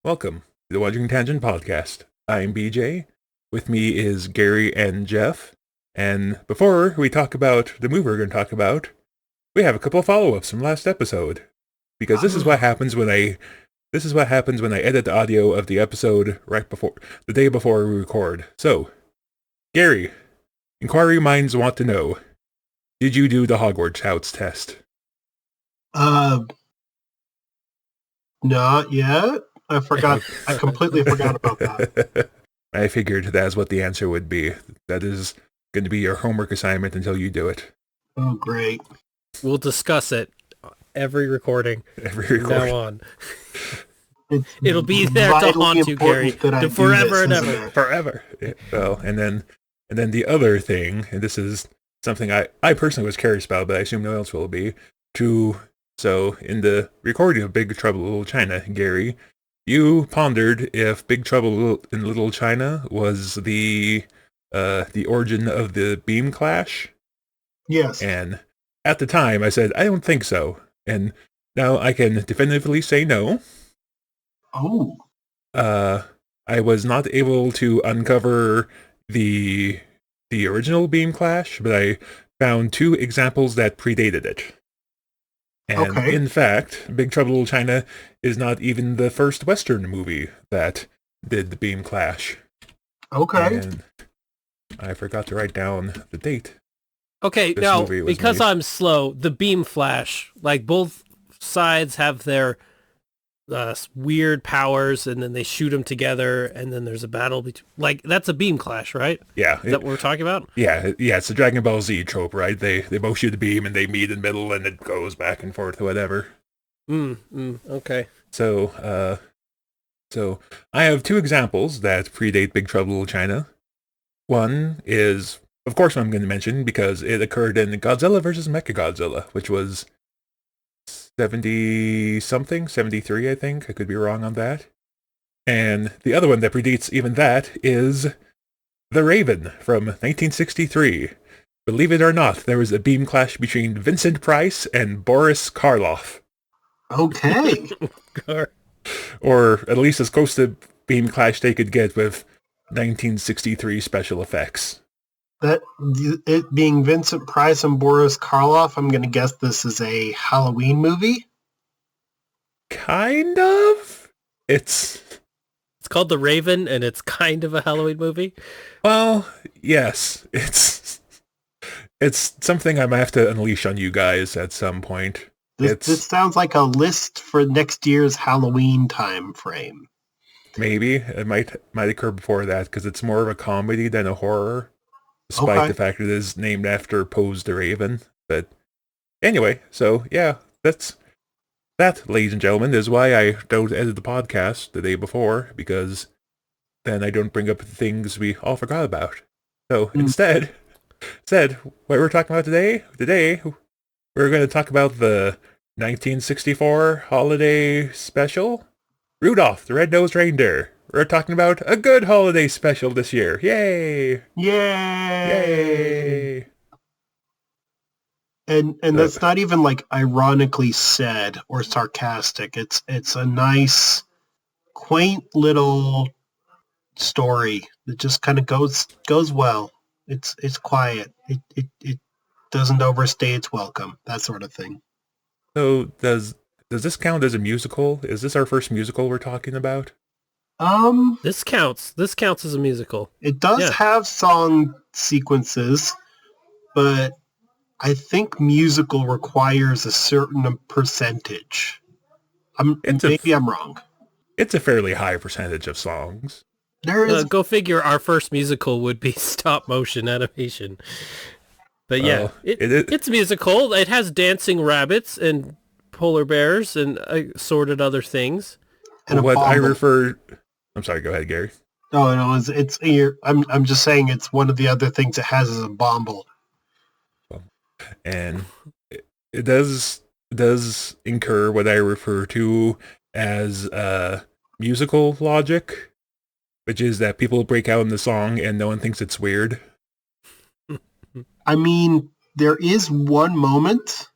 Welcome to the Wandering Tangent Podcast. I'm BJ. With me is Gary and Jeff. And before we talk about the movie we're going to talk about, we have a couple of follow-ups from last episode. Because this is what happens when I edit the audio of the episode the day before we record. So, Gary, inquiry minds want to know, did you do the Hogwarts House test? Not yet. I forgot. I completely forgot about that. I figured that's what the answer would be. That is going to be your homework assignment until you do it. Oh, great. We'll discuss it every recording. From now on. It'll be there to haunt you, Gary, forever and ever. Forever. Yeah, well, and then the other thing, and this is something I personally was curious about, but I assume no one else will be, so in the recording of Big Trouble in Little China, Gary, you pondered if Big Trouble in Little China was the origin of the beam clash. Yes. And at the time, I said, I don't think so. And now I can definitively say no. Oh. I was not able to uncover the original beam clash, but I found two examples that predated it. And in fact, Big Trouble in Little China is not even the first Western movie that did the beam clash. Okay. And I forgot to write down the date. Okay, now, because I'm slow, the beam flash, like both sides have their weird powers, and then they shoot them together, and then there's a battle between... Like, that's a beam clash, right? Yeah. Is that what we're talking about? Yeah, it's a Dragon Ball Z trope, right? They both shoot a beam, and they meet in the middle, and it goes back and forth, whatever. Okay. So I have two examples that predate Big Trouble in Little China. One is, of course, what I'm going to mention, because it occurred in Godzilla vs. Mechagodzilla, which was 70-something, 73, I think. I could be wrong on that. And the other one that predates even that is The Raven from 1963. Believe it or not, there was a beam clash between Vincent Price and Boris Karloff. Okay. Or at least as close to beam clash they could get with 1963 special effects. That it being Vincent Price and Boris Karloff, I'm going to guess this is a Halloween movie? Kind of? It's called The Raven, and it's kind of a Halloween movie? Well, yes. It's something I might have to unleash on you guys at some point. This sounds like a list for next year's Halloween time frame. Maybe. It might occur before that, because it's more of a comedy than a horror. Despite the fact it is named after Pose the Raven. But anyway, so yeah, that, ladies and gentlemen, is why I don't edit the podcast the day before, because then I don't bring up the things we all forgot about. So instead, what we're talking about today, we're going to talk about the 1964 holiday special, Rudolph the Red-Nosed Reindeer. We're talking about a good holiday special this year. Yay! Yay! And that's not even like ironically said or sarcastic. It's a nice, quaint little story that just kind of goes well. It's quiet. It doesn't overstay its welcome. That sort of thing. So does this count as a musical? Is this our first musical we're talking about? This counts. This counts as a musical. It does have song sequences, but I think musical requires a certain percentage. Maybe I'm wrong. It's a fairly high percentage of songs. There is. Go figure. Our first musical would be stop motion animation. But yeah, it's musical. It has dancing rabbits and polar bears and assorted other things. And what I refer. I'm sorry, go ahead, Gary. No, I'm just saying it's one of the other things it has is a bomble. And it does incur what I refer to as musical logic, which is that people break out in the song and no one thinks it's weird. I mean, there is one moment.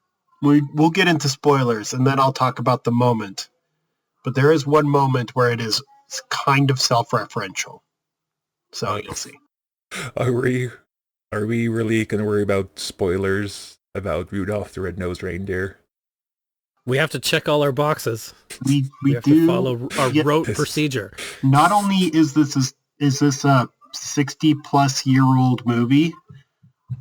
We'll get into spoilers, and then I'll talk about the moment. but there is one moment where it's kind of self-referential. So you'll see. Are we really going to worry about spoilers about Rudolph the Red-Nosed Reindeer? We have to check all our boxes. We have do to follow our rote procedure. Not only is this a 60-plus-year-old movie,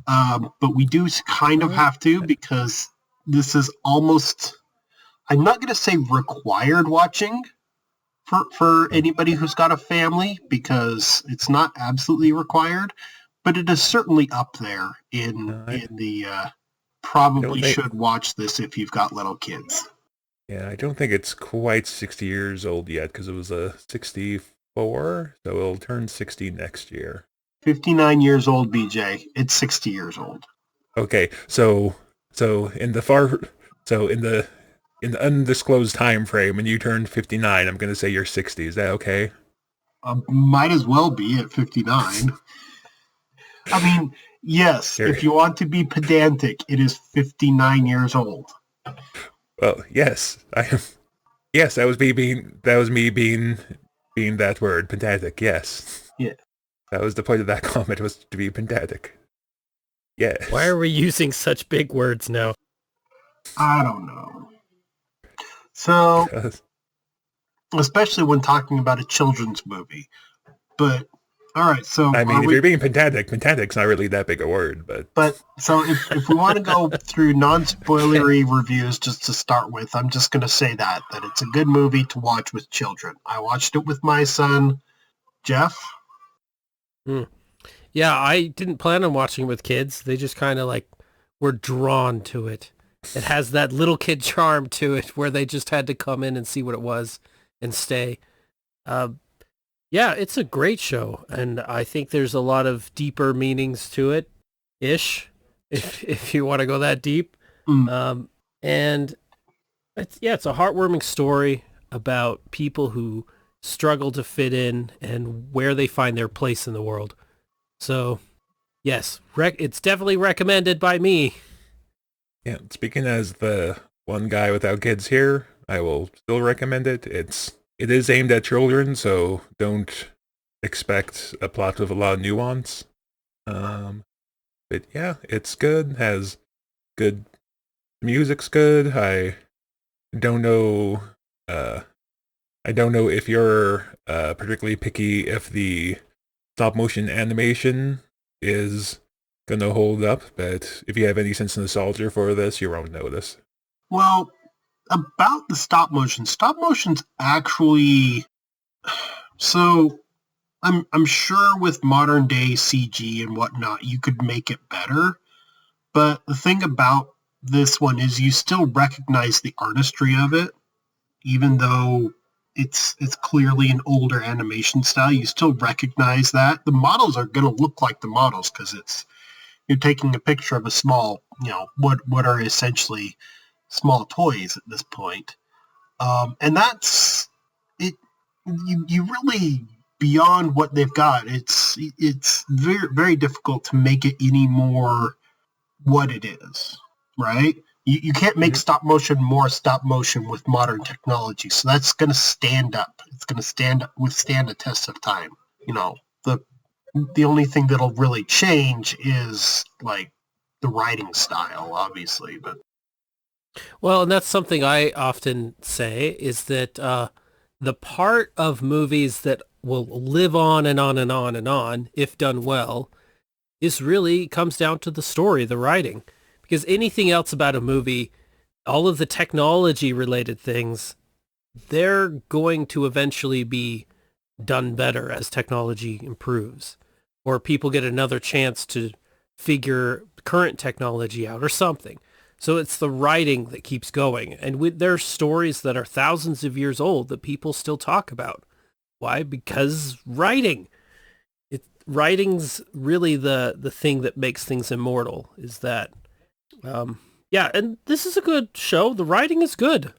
but we do kind of have to, because this is almost, I'm not going to say required watching for anybody who's got a family, because it's not absolutely required, but it is certainly up there in the probably should watch this if you've got little kids. Yeah, I don't think it's quite 60 years old yet, because it was a 64, so it'll turn 60 next year. 59 years old, BJ. It's 60 years old. Okay, so in the undisclosed time frame, when you turn 59, I'm going to say you're 60. Is that okay? Might as well be at 59. I mean, yes, if you want to be pedantic, it is 59 years old. Well, yes, I am. Yes, that was me being that word, pedantic. Yes. Yeah. That was the point of that comment, was to be pedantic. Yes. Why are we using such big words now? I don't know. So, especially when talking about a children's movie. But, all right, so... I mean, if you're being pedantic's not really that big a word, but... But, so if we want to go through non-spoilery reviews just to start with, I'm just going to say that it's a good movie to watch with children. I watched it with my son, Jeff. Yeah, I didn't plan on watching it with kids. They just kind of were drawn to it. It has that little kid charm to it where they just had to come in and see what it was and stay. Yeah, it's a great show, and I think there's a lot of deeper meanings to it, if you want to go that deep. And it's a heartwarming story about people who struggle to fit in and where they find their place in the world. So, yes, it's definitely recommended by me. Yeah, speaking as the one guy without kids here, I will still recommend it. It is aimed at children, so don't expect a plot with a lot of nuance. But yeah, it's good. Has good music's good. I don't know if you're particularly picky if the stop motion animation is gonna hold up, but if you have any sense of nostalgia for this, you won't notice. Well, about the stop motion's actually, so I'm sure with modern day CG and whatnot, you could make it better. But the thing about this one is you still recognize the artistry of it, even though it's clearly an older animation style. You still recognize that. The models are going to look like the models because you're taking a picture of a small, what are essentially small toys at this point. And that's it. You really, beyond what they've got, it's very, very difficult to make it any more what it is, right? You can't make stop motion more stop motion with modern technology. So that's going to stand up. It's going to withstand a test of time. The only thing that'll really change is the writing style, obviously. But well, and that's something I often say is that the part of movies that will live on and on and on and on, if done well, comes down to the story, the writing. Because anything else about a movie, all of the technology-related things, they're going to eventually be done better as technology improves. Or people get another chance to figure current technology out or something. So it's the writing that keeps going. And there are stories that are thousands of years old that people still talk about. Why? Because writing. Writing's really the thing that makes things immortal, is that... yeah, and this is a good show. The writing is good.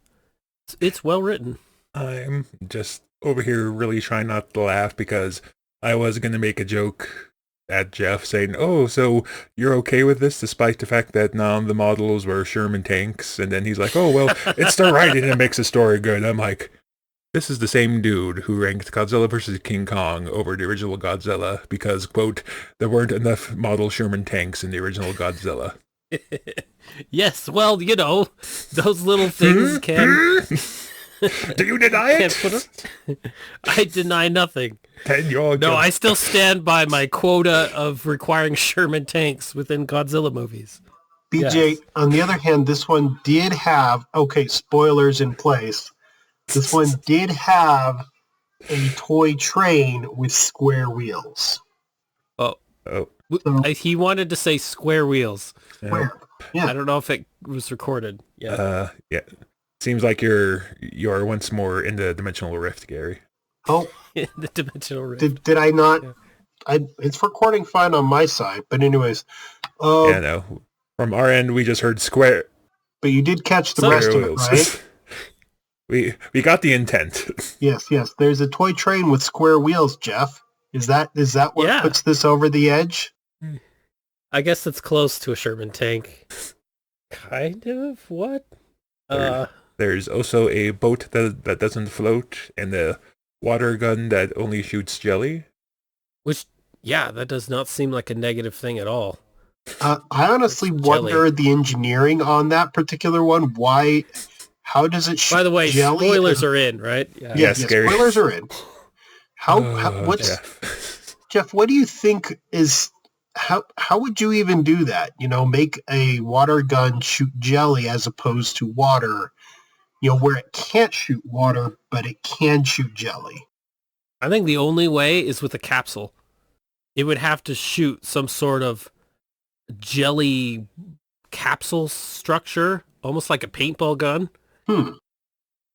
It's well written. I'm just over here really trying not to laugh because I was going to make a joke at Jeff saying, oh, so you're okay with this despite the fact that none of the models were Sherman tanks? And then he's like, oh, well, it's the writing that makes the story good. I'm like, This is the same dude who ranked Godzilla vs. King Kong over the original Godzilla because, quote, there weren't enough model Sherman tanks in the original Godzilla. Yes, well, those little things can... Do you deny it? I deny nothing. No, I still stand by my quota of requiring Sherman tanks within Godzilla movies. BJ, yes. On the other hand, this one did have, spoilers in place. This one did have a toy train with square wheels. Oh. So, he wanted to say square wheels. Square. Yeah. I don't know if it was recorded. Yeah. Yeah. Seems like you're once more in the dimensional rift, Gary. Oh, the dimensional rift. Did I not? Yeah. It's recording fine on my side, but anyways. Yeah, no. From our end, we just heard square. But you did catch the rest of it, right? we got the intent. Yes. There's a toy train with square wheels, Jeff. Is that what puts this over the edge? I guess that's close to a Sherman tank. Kind of. What? There's also a boat that doesn't float and a water gun that only shoots jelly. Which, that does not seem like a negative thing at all. I honestly wonder the engineering on that particular one. Why? How does it shoot jelly? By the way, spoilers are in, right? Yeah. Yes, spoilers are in. Jeff, what do you think is... How would you even do that? Make a water gun shoot jelly as opposed to water, where it can't shoot water, but it can shoot jelly. I think the only way is with a capsule. It would have to shoot some sort of jelly capsule structure, almost like a paintball gun.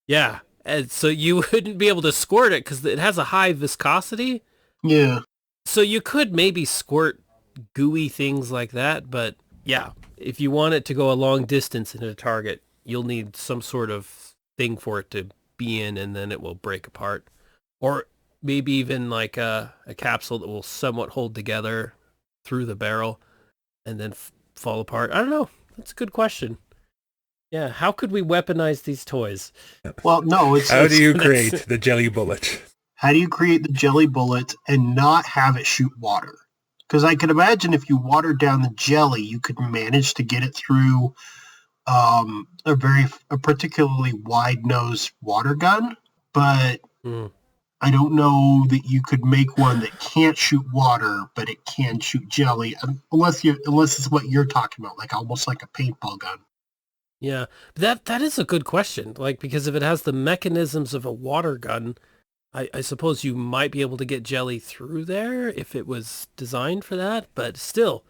Yeah. And so you wouldn't be able to squirt it because it has a high viscosity. Yeah. So you could maybe squirt gooey things like that, but if you want it to go a long distance in a target, you'll need some sort of thing for it to be in, and then it will break apart. Or maybe even like a capsule that will somewhat hold together through the barrel and then fall apart. I don't know. That's a good question. Yeah, how could we weaponize these toys? Well, no, how do you create the jelly bullet? How do you create the jelly bullet and not have it shoot water? Because I could imagine if you watered down the jelly, you could manage to get it through a particularly wide-nosed water gun. But I don't know that you could make one that can't shoot water, but it can shoot jelly, unless it's what you're talking about, like almost like a paintball gun. Yeah, that is a good question. Because if it has the mechanisms of a water gun, I suppose you might be able to get jelly through there if it was designed for that, but still,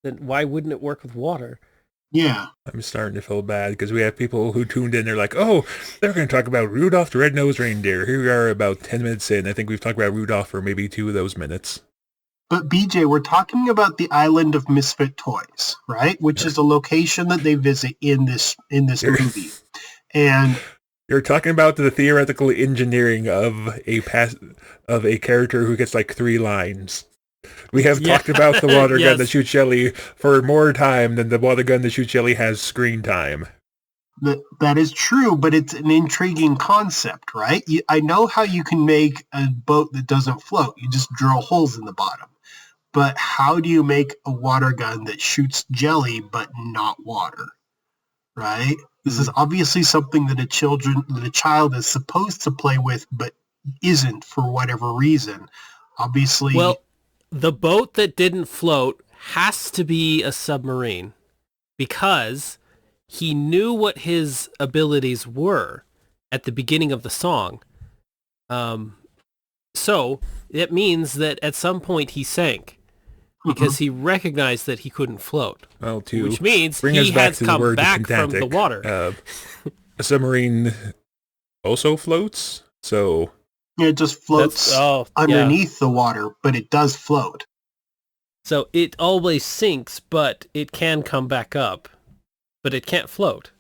then why wouldn't it work with water? Yeah. I'm starting to feel bad because we have people who tuned in. They're like, oh, they're going to talk about Rudolph the Red-Nosed Reindeer. Here we are about 10 minutes in. I think we've talked about Rudolph for maybe 2 of those minutes. But BJ, we're talking about the island of misfit toys, right? Which is a location that they visit in this movie. And... You're talking about the theoretical engineering of a character who gets like 3 lines. We have talked about the water gun that shoots jelly for more time than the water gun that shoots jelly has screen time. That is true, but it's an intriguing concept, right? I know how you can make a boat that doesn't float. You just drill holes in the bottom. But how do you make a water gun that shoots jelly but not water, right? This is obviously something that a child is supposed to play with, but isn't for whatever reason. Obviously. Well, the boat that didn't float has to be a submarine because he knew what his abilities were at the beginning of the song. So it means that at some point he sank because he recognized that he couldn't float. Well, which means he has come back from the water. A submarine also floats, so... It just floats underneath the water, but it does float. So it always sinks, but it can come back up. But it can't float.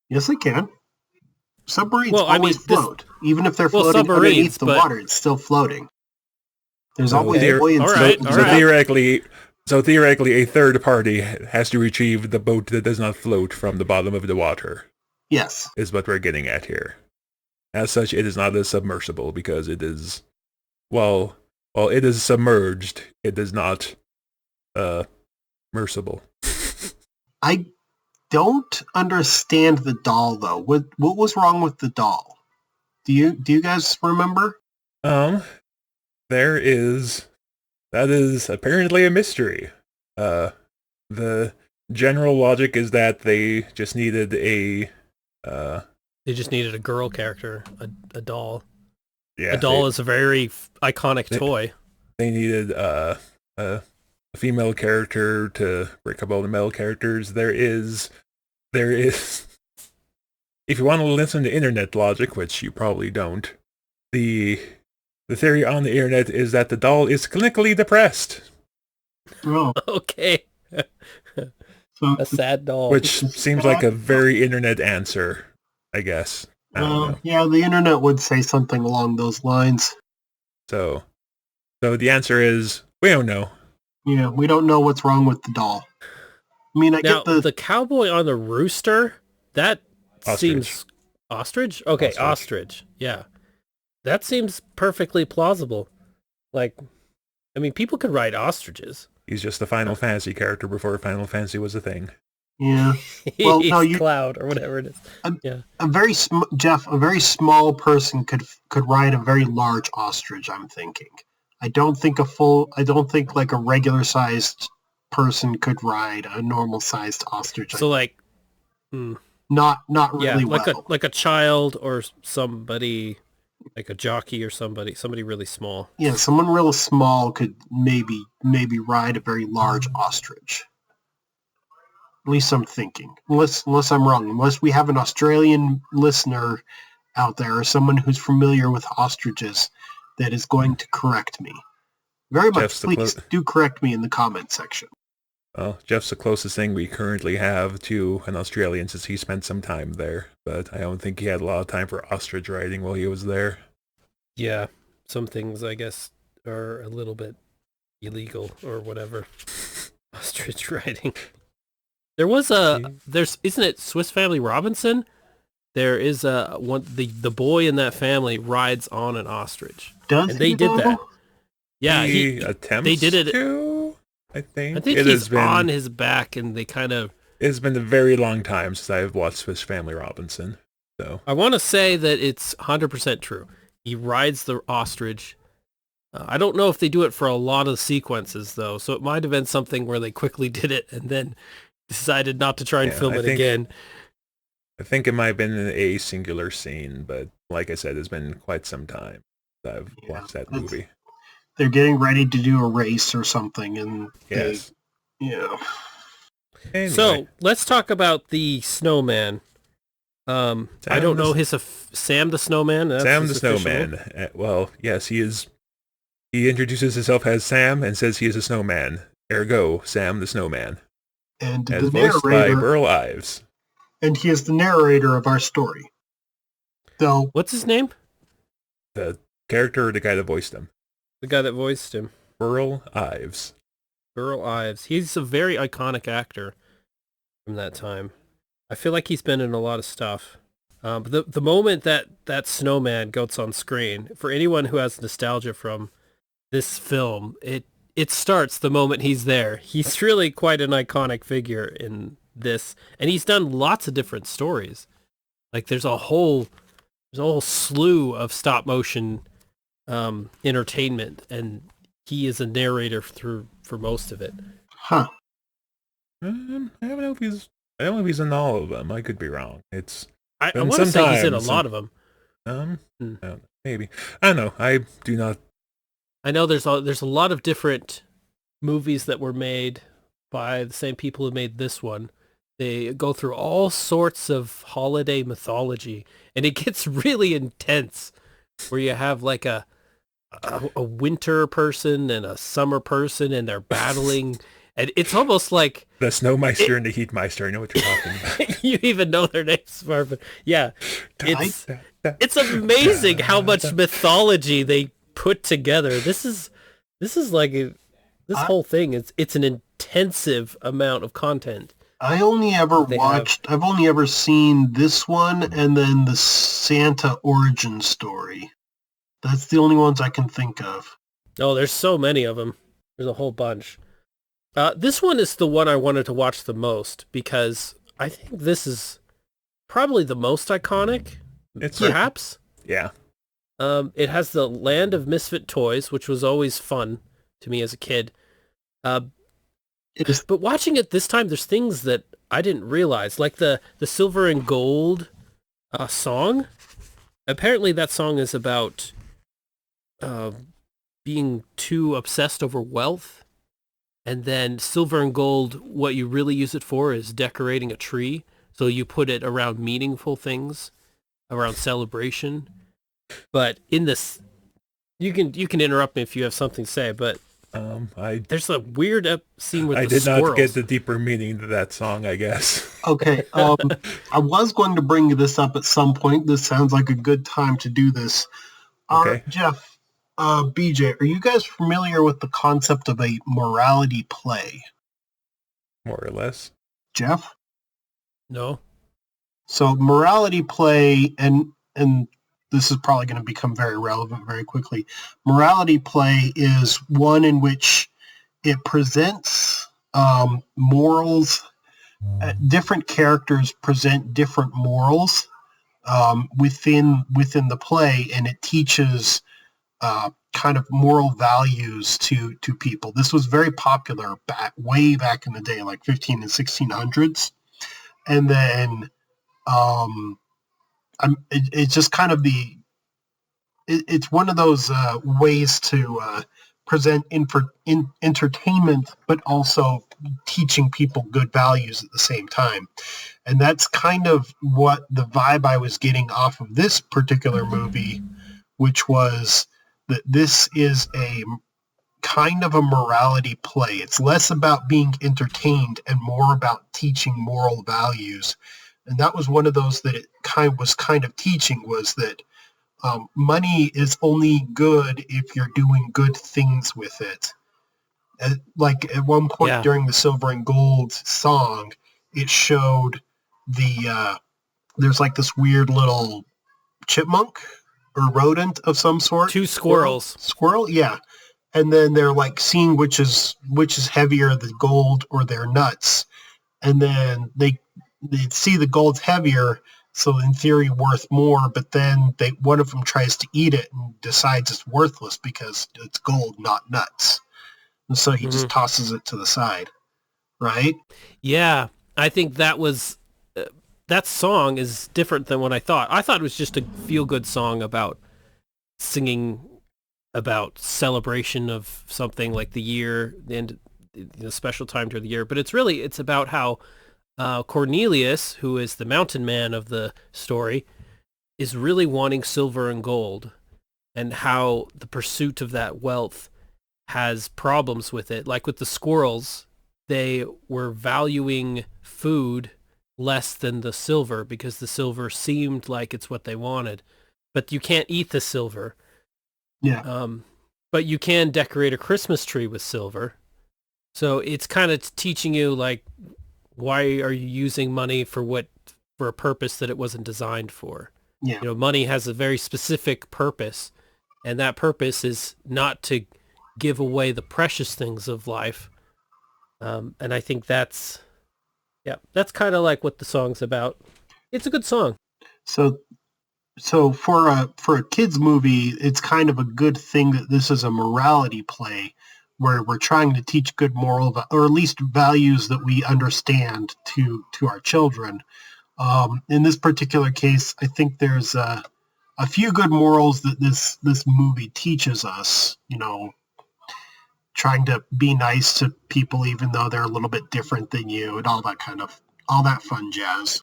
Yes, it can. Submarines always float. Even if they're floating underneath the water, it's still floating. There's always buoyancy. So theoretically, a third party has to retrieve the boat that does not float from the bottom of the water. Yes. Is what we're getting at here. as such, it is not a submersible because it is, well, it is submerged. It is not mersible. I don't understand the doll though. What was wrong with the doll? Do you guys remember? That is apparently a mystery. The general logic is that they just needed a girl character, a doll. Yeah, a doll is a very iconic toy. They needed a female character to break up all the male characters. There is, if you want to listen to internet logic, which you probably don't, the theory on the internet is that the doll is clinically depressed. Oh, okay. A sad doll. Which seems like a very internet answer, I guess. Yeah, the internet would say something along those lines. So the answer is, we don't know. Yeah, we don't know what's wrong with the doll. I mean, I get the cowboy on the rooster, that seems... Ostrich? Okay, ostrich. Yeah. That seems perfectly plausible. Like, I mean, people could ride ostriches. He's just a Final Fantasy character before Final Fantasy was a thing. Yeah. Well, no, Cloud or whatever it is. A very small person could ride a very large ostrich. I'm thinking. I don't think like a regular sized person could ride a normal sized ostrich. So not really like a child or somebody, like a jockey or somebody really small. Yeah, someone real small could maybe ride a very large ostrich. At least I'm thinking. Unless I'm wrong. Unless we have an Australian listener out there or someone who's familiar with ostriches that is going to correct me. Very much, please do correct me in the comment section. Well, Jeff's the closest thing we currently have to an Australian since he spent some time there, but I don't think he had a lot of time for ostrich riding while he was there. Yeah, some things I guess are a little bit illegal or whatever. Ostrich riding. There was isn't it Swiss Family Robinson? There is the boy in that family rides on an ostrich. They did that. Yeah, he attempts. They did it. To, I think he's on his back, and they kind of. It's been a very long time since I've watched Swiss Family Robinson. So I want to say that it's 100% true. He rides the ostrich. I don't know if they do it for a lot of sequences though, so it might have been something where they quickly did it and then decided not to try and film it again. I think it might have been a singular scene, but like I said, it's been quite some time that I've watched that movie. They're getting ready to do a race or something, and yes. Anyway. So let's talk about the snowman. I don't know Sam the Snowman. Sam the Snowman. Well, yes, he is. He introduces himself as Sam and says he is a snowman. Ergo, Sam the Snowman. And as voiced by Burl Ives. And he is the narrator of our story. So, what's his name? The character or the guy that voiced him? The guy that voiced him. Burl Ives. Burl Ives. He's a very iconic actor from that time. I feel like he's been in a lot of stuff. But the moment that snowman goes on screen, for anyone who has nostalgia from this film, it starts the moment he's there. He's really quite an iconic figure in this, and he's done lots of different stories. Like there's a whole slew of stop motion entertainment, and he is a narrator for most of it. Huh. I don't know if he's in all of them. I could be wrong. I want to say he's in a lot of them. Maybe. I don't know. I do not. I know there's a lot of different movies that were made by the same people who made this one. They go through all sorts of holiday mythology, and it gets really intense, where you have like a winter person and a summer person, and they're battling. And it's almost like the Snowmeister and the Heatmeister. I know what you're talking about. You even know their names, Marvin. Yeah, it's amazing how much mythology they put together. This is like this whole thing. It's an intensive amount of content. I only ever watched. I've only ever seen this one and then the Santa origin story. That's the only ones I can think of. Oh, there's so many of them. There's a whole bunch. This one is the one I wanted to watch the most because I think this is probably the most iconic. Perhaps. Yeah. It has the land of misfit toys, which was always fun to me as a kid. But watching it this time, there's things that I didn't realize, like the silver and gold song. Apparently that song is about being too obsessed over wealth. And then silver and gold, what you really use it for is decorating a tree. So you put it around meaningful things, around celebration. But in this, you can interrupt me if you have something to say, but there's a weird scene with the squirrels. I did not get the deeper meaning to that song, I guess. Okay, I was going to bring this up at some point. This sounds like a good time to do this. Okay. Jeff, BJ, are you guys familiar with the concept of a morality play? More or less. Jeff? No. So morality play, and this is probably going to become very relevant very quickly. Morality play is one in which it presents morals. Different characters present different morals within the play, and it teaches kind of moral values to people. This was very popular way back in the day, like 15 and 1600s. And then it's just kind of it's one of those ways to present entertainment, but also teaching people good values at the same time. And that's kind of what the vibe I was getting off of this particular movie, which was that this is a kind of a morality play. It's less about being entertained and more about teaching moral values. And that was one of those that it was kind of teaching, was that money is only good if you're doing good things with it. Like at one point during the Silver and Gold song, it showed there's like this weird little chipmunk or rodent of some sort. Two squirrels. Squirrel, yeah. And then they're like seeing which is heavier, the gold or their nuts. And then they see the gold's heavier, so in theory worth more, but then one of them tries to eat it and decides it's worthless because it's gold, not nuts. And so he just tosses it to the side, right? Yeah, I think that was that song is different than what I thought. I thought it was just a feel-good song about singing about celebration of something like the year, and the special time during the year. But it's about how Cornelius, who is the mountain man of the story, is really wanting silver and gold, and how the pursuit of that wealth has problems with it. Like with the squirrels, they were valuing food less than the silver because the silver seemed like it's what they wanted. But you can't eat the silver. Yeah. But you can decorate a Christmas tree with silver. So it's kind of teaching you, like, why are you using money for a purpose that it wasn't designed for? Yeah. You know, money has a very specific purpose, and that purpose is not to give away the precious things of life. And I think that's kind of like what the song's about. It's a good song. So for a kids movie, it's kind of a good thing that this is a morality play where we're trying to teach good moral, or at least values that we understand to our children. In this particular case, I think there's a few good morals that this movie teaches us. You know, trying to be nice to people even though they're a little bit different than you, and all that fun jazz.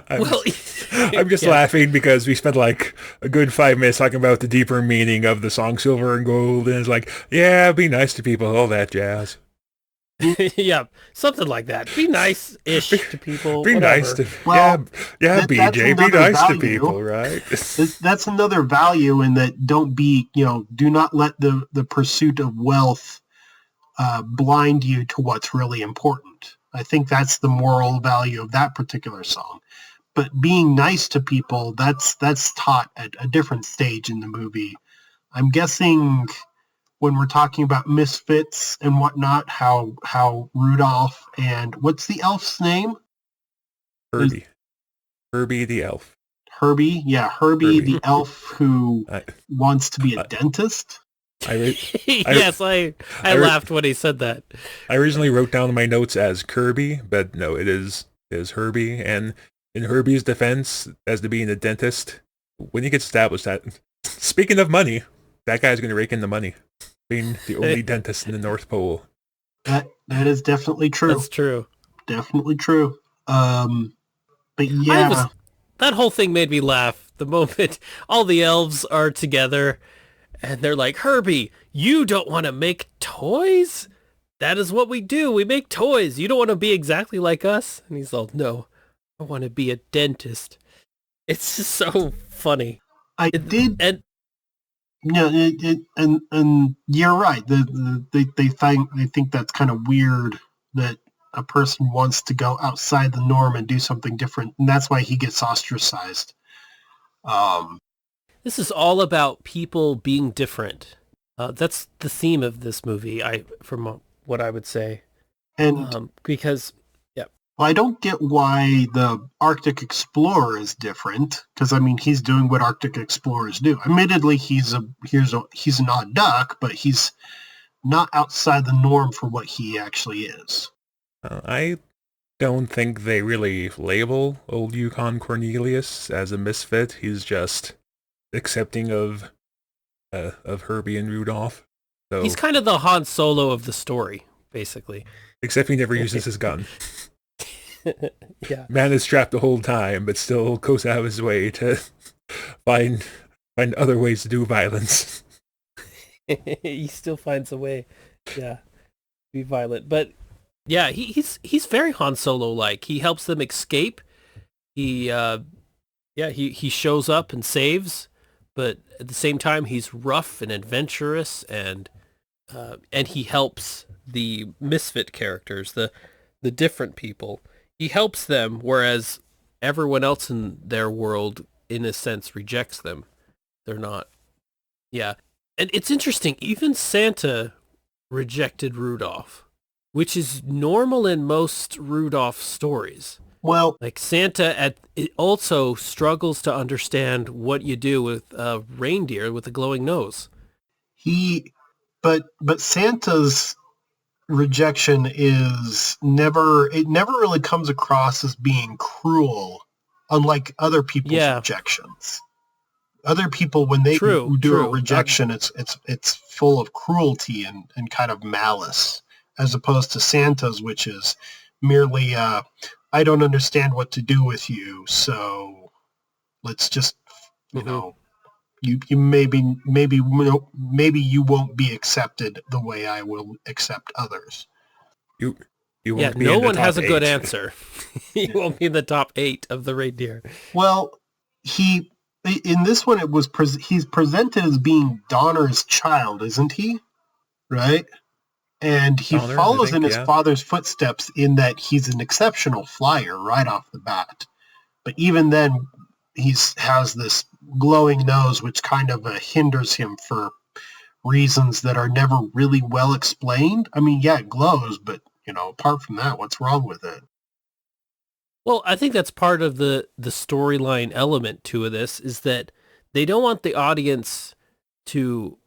I'm just laughing because we spent like a good 5 minutes talking about the deeper meaning of the song Silver and Gold, and it's like, yeah, be nice to people, all that jazz. Yeah, something like that. Be nice-ish to people. Be whatever. nice to BJ. Be nice to people, right? That's another value in that. Do not let the pursuit of wealth blind you to what's really important. I think that's the moral value of that particular song. But being nice to people, that's taught at a different stage in the movie. I'm guessing when we're talking about misfits and whatnot, how Rudolph and what's the elf's name? Herbie. Herbie the elf. Herbie the elf who wants to be a dentist. Yes, I laughed when he said that. I originally wrote down in my notes as Kirby, but no, it is Herbie. And in Herbie's defense, as to being a dentist, when he gets established that, speaking of money, that guy's going to rake in the money, being the only dentist in the North Pole. That is definitely true. That's true. Definitely true. But yeah. That whole thing made me laugh the moment all the elves are together and they're like, Herbie, you don't want to make toys? That is what we do. We make toys. You don't want to be exactly like us? And he's all, no, I want to be a dentist. It's just so funny. And you're right. They think that's kind of weird that a person wants to go outside the norm and do something different, and that's why he gets ostracized. This is all about people being different. That's the theme of this movie, from what I would say. And because, yeah. Well, I don't get why the Arctic Explorer is different, because, I mean, he's doing what Arctic Explorers do. Admittedly, he's an odd duck, but he's not outside the norm for what he actually is. I don't think they really label old Yukon Cornelius as a misfit. He's just accepting of Herbie and Rudolph. So, he's kind of the Han Solo of the story, basically. Except he never uses his gun. Yeah. Man is trapped the whole time, but still goes out of his way to find other ways to do violence. He still finds a way, to be violent. But yeah, he's very Han Solo-like. He helps them escape. He shows up and saves, but at the same time he's rough and adventurous, and he helps the misfit characters, the different people. He helps them, whereas everyone else in their world, in a sense, rejects them. They're not. Yeah, and it's interesting. Even Santa rejected Rudolph, which is normal in most Rudolph stories. Well, like Santa it also struggles to understand what you do with a reindeer with a glowing nose. But Santa's rejection is never really comes across as being cruel, unlike other people's rejections. Other people, when they do a rejection, it's full of cruelty and kind of malice, as opposed to Santa's, which is merely, I don't understand what to do with you, so let's just, you know, you maybe you won't be accepted the way I will accept others. You won't be no in the one top has a good 8. answer. You won't be in the top 8 of the reindeer. Well, in this one, he's presented as being Donner's child, isn't he? Right? And he follows in his father's footsteps in that he's an exceptional flyer right off the bat. But even then, he has this glowing nose, which kind of hinders him for reasons that are never really well explained. I mean, yeah, it glows, but, you know, apart from that, what's wrong with it? Well, I think that's part of the storyline element to this, is that they don't want the audience to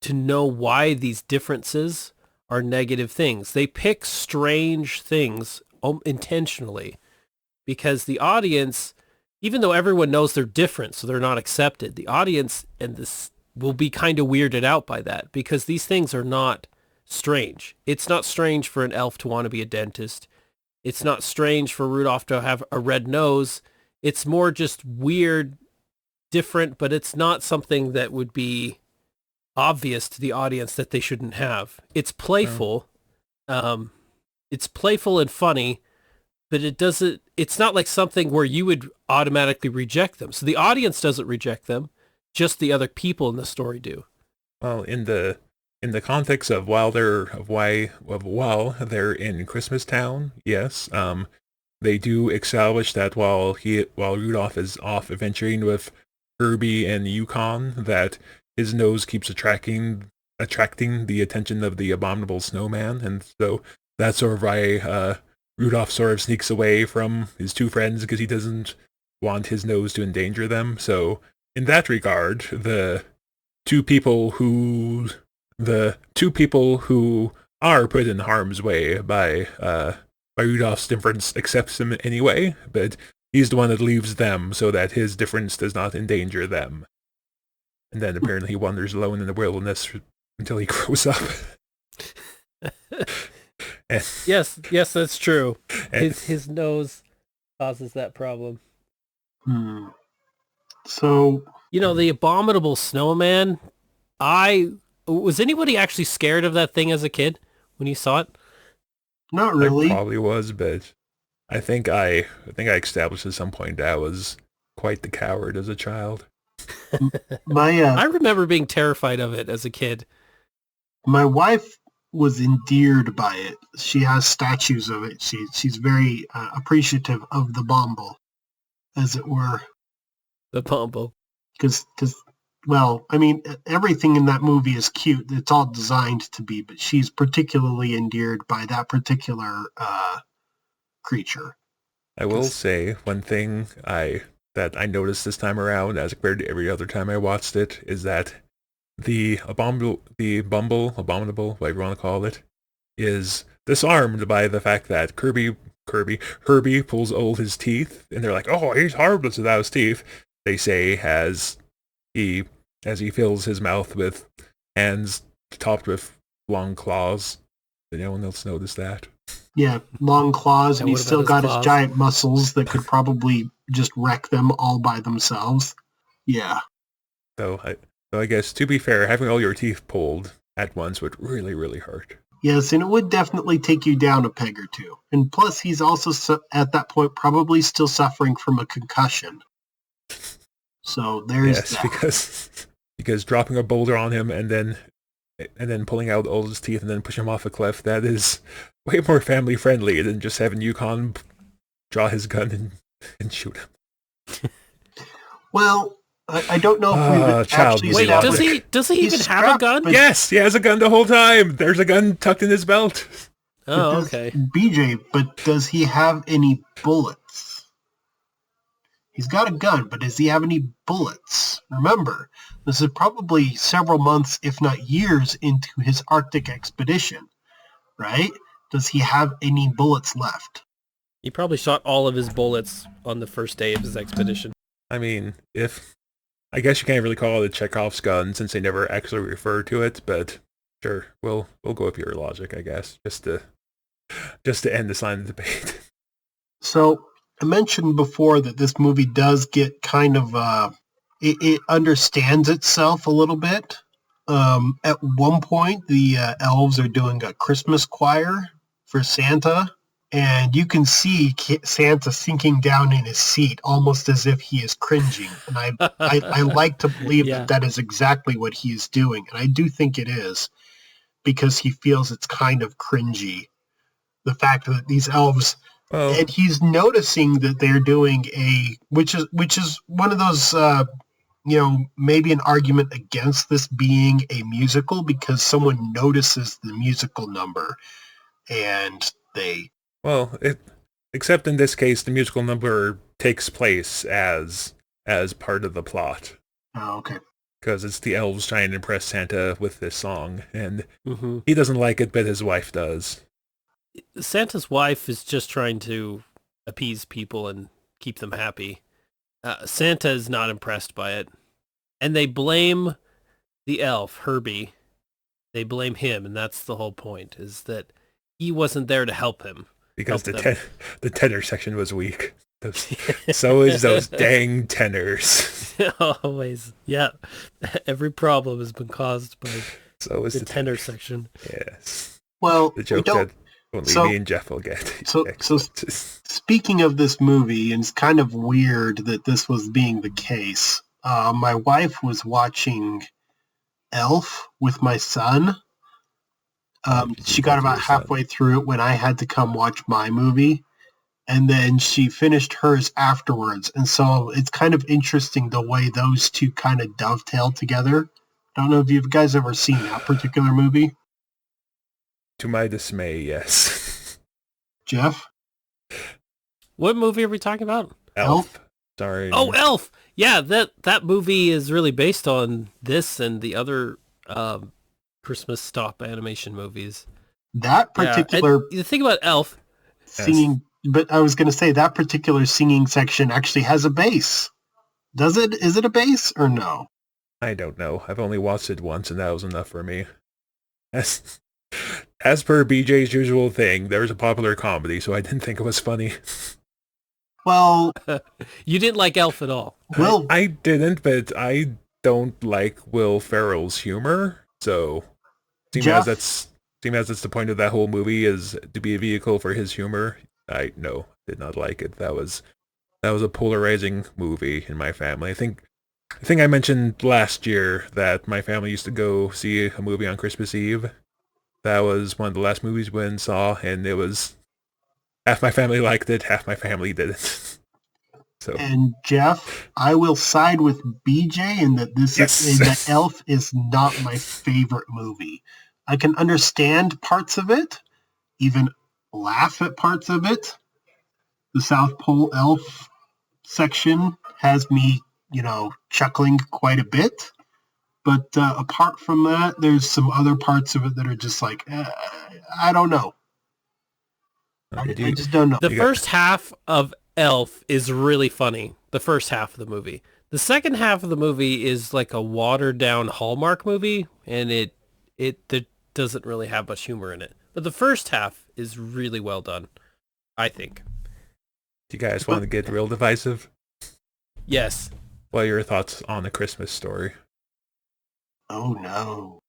know why these differences are negative things. They pick strange things intentionally because the audience, even though everyone knows they're different, so they're not accepted, the audience and this will be kind of weirded out by that because these things are not strange. It's not strange for an elf to want to be a dentist. It's not strange for Rudolph to have a red nose. It's more just weird, different, but it's not something that would be obvious to the audience that they shouldn't have. It's playful. It's playful and funny, but it's not like something where you would automatically reject them. So the audience doesn't reject them, just the other people in the story do. Well, in the in the context of while they're in Christmas Town, yes, they do establish that while Rudolph is off adventuring with Herbie and Yukon, that his nose keeps attracting the attention of the abominable snowman, and so that's sort of why Rudolph sort of sneaks away from his two friends because he doesn't want his nose to endanger them. So in that regard, the two people who are put in harm's way by Rudolph's difference accepts him anyway, but he's the one that leaves them so that his difference does not endanger them. And then apparently he wanders alone in the wilderness until he grows up. Yes, that's true. His nose causes that problem. So, the abominable snowman, was anybody actually scared of that thing as a kid when you saw it? Not really. I probably was, but I think I established at some point that I was quite the coward as a child. I remember being terrified of it as a kid. My wife was endeared by it. She has statues of it. She's very appreciative of the Bomble, as it were. The Bomble. Because, well, I mean, everything in that movie is cute. It's all designed to be, but she's particularly endeared by that particular creature. I will say one thing that I noticed this time around, as compared to every other time I watched it, is that the abominable, whatever you want to call it, is disarmed by the fact that Herbie pulls all his teeth, and they're like, "Oh, he's harmless without his teeth." They say as he fills his mouth with hands topped with long claws. Did anyone else notice that? Yeah, long claws, and he's still got his giant muscles that could probably just wreck them all by themselves. Yeah. So I guess, to be fair, having all your teeth pulled at once would really, really hurt. Yes, and it would definitely take you down a peg or two. And plus, he's also, at that point, probably still suffering from a concussion. So there's that. Because dropping a boulder on him and then pulling out all his teeth and then pushing him off a cliff, that is way more family friendly than just having Yukon draw his gun and shoot him. Well, I don't know if we've actually... Wait, does he even have a gun? Yes, he has a gun the whole time. There's a gun tucked in his belt. Oh, okay. BJ, but does he have any bullets? He's got a gun, but does he have any bullets? Remember, this is probably several months, if not years, into his Arctic expedition, right? Does he have any bullets left? He probably shot all of his bullets on the first day of his expedition. I mean, I guess you can't really call it a Chekhov's gun since they never actually refer to it, but sure, we'll go with your logic, I guess, just to end this line of debate. So, I mentioned before that this movie does get kind of, it understands itself a little bit. At one point, the elves are doing a Christmas choir for Santa, and you can see Santa sinking down in his seat almost as if he is cringing. And I like to believe that is exactly what he is doing. And I do think it is, because he feels it's kind of cringy. The fact that these elves... And he's noticing that they're doing which is one of those, maybe an argument against this being a musical, because someone notices the musical number and they... Well, except in this case, the musical number takes place as part of the plot. Oh, okay. Because it's the elves trying to impress Santa with this song, and he doesn't like it, but his wife does. Santa's wife is just trying to appease people and keep them happy. Santa is not impressed by it. And they blame the elf, Herbie. They blame him, and that's the whole point, is that he wasn't there to help him. Because the tenor section was weak. So is those dang tenors. Always. Yeah. Every problem has been caused by the tenor section. Yes. Well, the joke that only me and Jeff will get. So speaking of this movie, and it's kind of weird that this was being the case, my wife was watching Elf with my son She got about halfway through it when I had to come watch my movie, and then she finished hers afterwards. And so it's kind of interesting the way those two kind of dovetail together. I don't know if you guys ever seen that particular movie. To my dismay, yes. Jeff? What movie are we talking about? Elf? Sorry. Oh, Elf! Yeah, that movie is really based on this and the other Christmas stop animation movies. That particular... You think about Elf. Singing... Yes. But I was going to say, that particular singing section actually has a bass. Does it? Is it a bass or no? I don't know. I've only watched it once, and that was enough for me. As per BJ's usual thing, there was a popular comedy, so I didn't think it was funny. Well... You didn't like Elf at all. Well, I didn't, but I don't like Will Ferrell's humor, so... Seeing as that's the point of that whole movie, is to be a vehicle for his humor, I did not like it. That was a polarizing movie in my family. I think I mentioned last year that my family used to go see a movie on Christmas Eve. That was one of the last movies we went and saw, and it was half my family liked it, half my family didn't. So. And Jeff, I will side with BJ in that that Elf is not my favorite movie. I can understand parts of it, even laugh at parts of it. The South Pole Elf section has me, chuckling quite a bit. But apart from that, there's some other parts of it that are just like, I don't know. I just don't know. The first half of Elf is really funny. The first half of the movie. The second half of the movie is like a watered down Hallmark movie, and it doesn't really have much humor in it. But the first half is really well done, I think. Do you guys want to get real divisive? Yes. What are your thoughts on A Christmas Story? Oh no.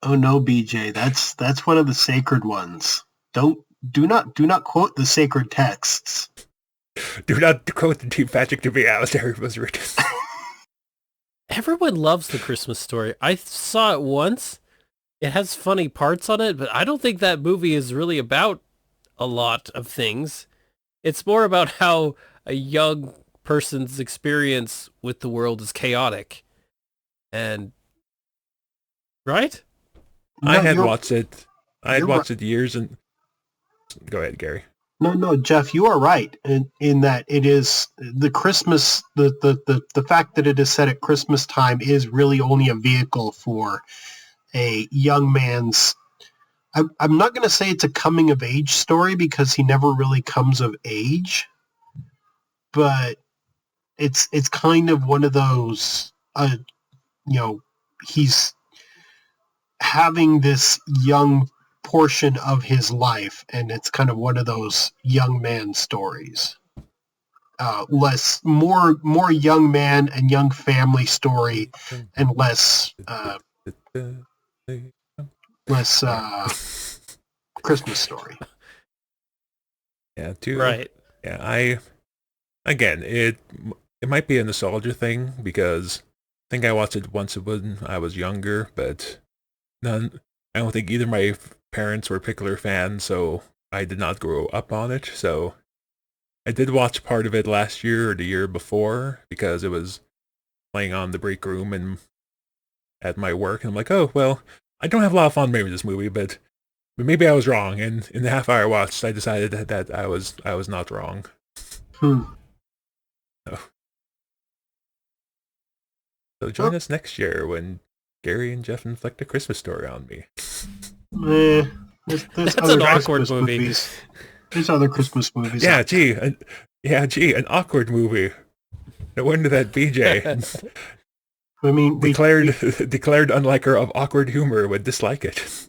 Oh no, BJ. That's one of the sacred ones. Do not quote the sacred texts. Do not quote the Deep Magic to be out. There was written. Everyone loves The Christmas Story. I saw it once. It has funny parts on it, but I don't think that movie is really about a lot of things. It's more about how a young person's experience with the world is chaotic. And right? No, I had watched it. I had watched it years and go ahead, Gary. No, Jeff, you are right in that it is the Christmas, the fact that it is set at Christmas time is really only a vehicle for a young man's, I'm not going to say it's a coming of age story because he never really comes of age, but it's kind of one of those, he's having this young portion of his life, and it's kind of one of those young man stories. More young man and young family story, and less Christmas Story. Yeah, too. Right. Yeah, again, it might be a nostalgia thing because I think I watched it once when I was younger, but I don't think either my parents were particular fans, so I did not grow up on it. So I did watch part of it last year or the year before because it was playing on the break room and at my work, and I'm like, oh well, I don't have a lot of fun maybe with this movie, but maybe I was wrong. And in the half hour I watched, I decided that I was not wrong. So join us next year when Gary and Jeff inflict a Christmas Story on me. There's That's other an awkward Christmas movie. Movies. There's other Christmas movies. Yeah, an awkward movie. No wonder that BJ, I mean, declared unliker of awkward humor would dislike it.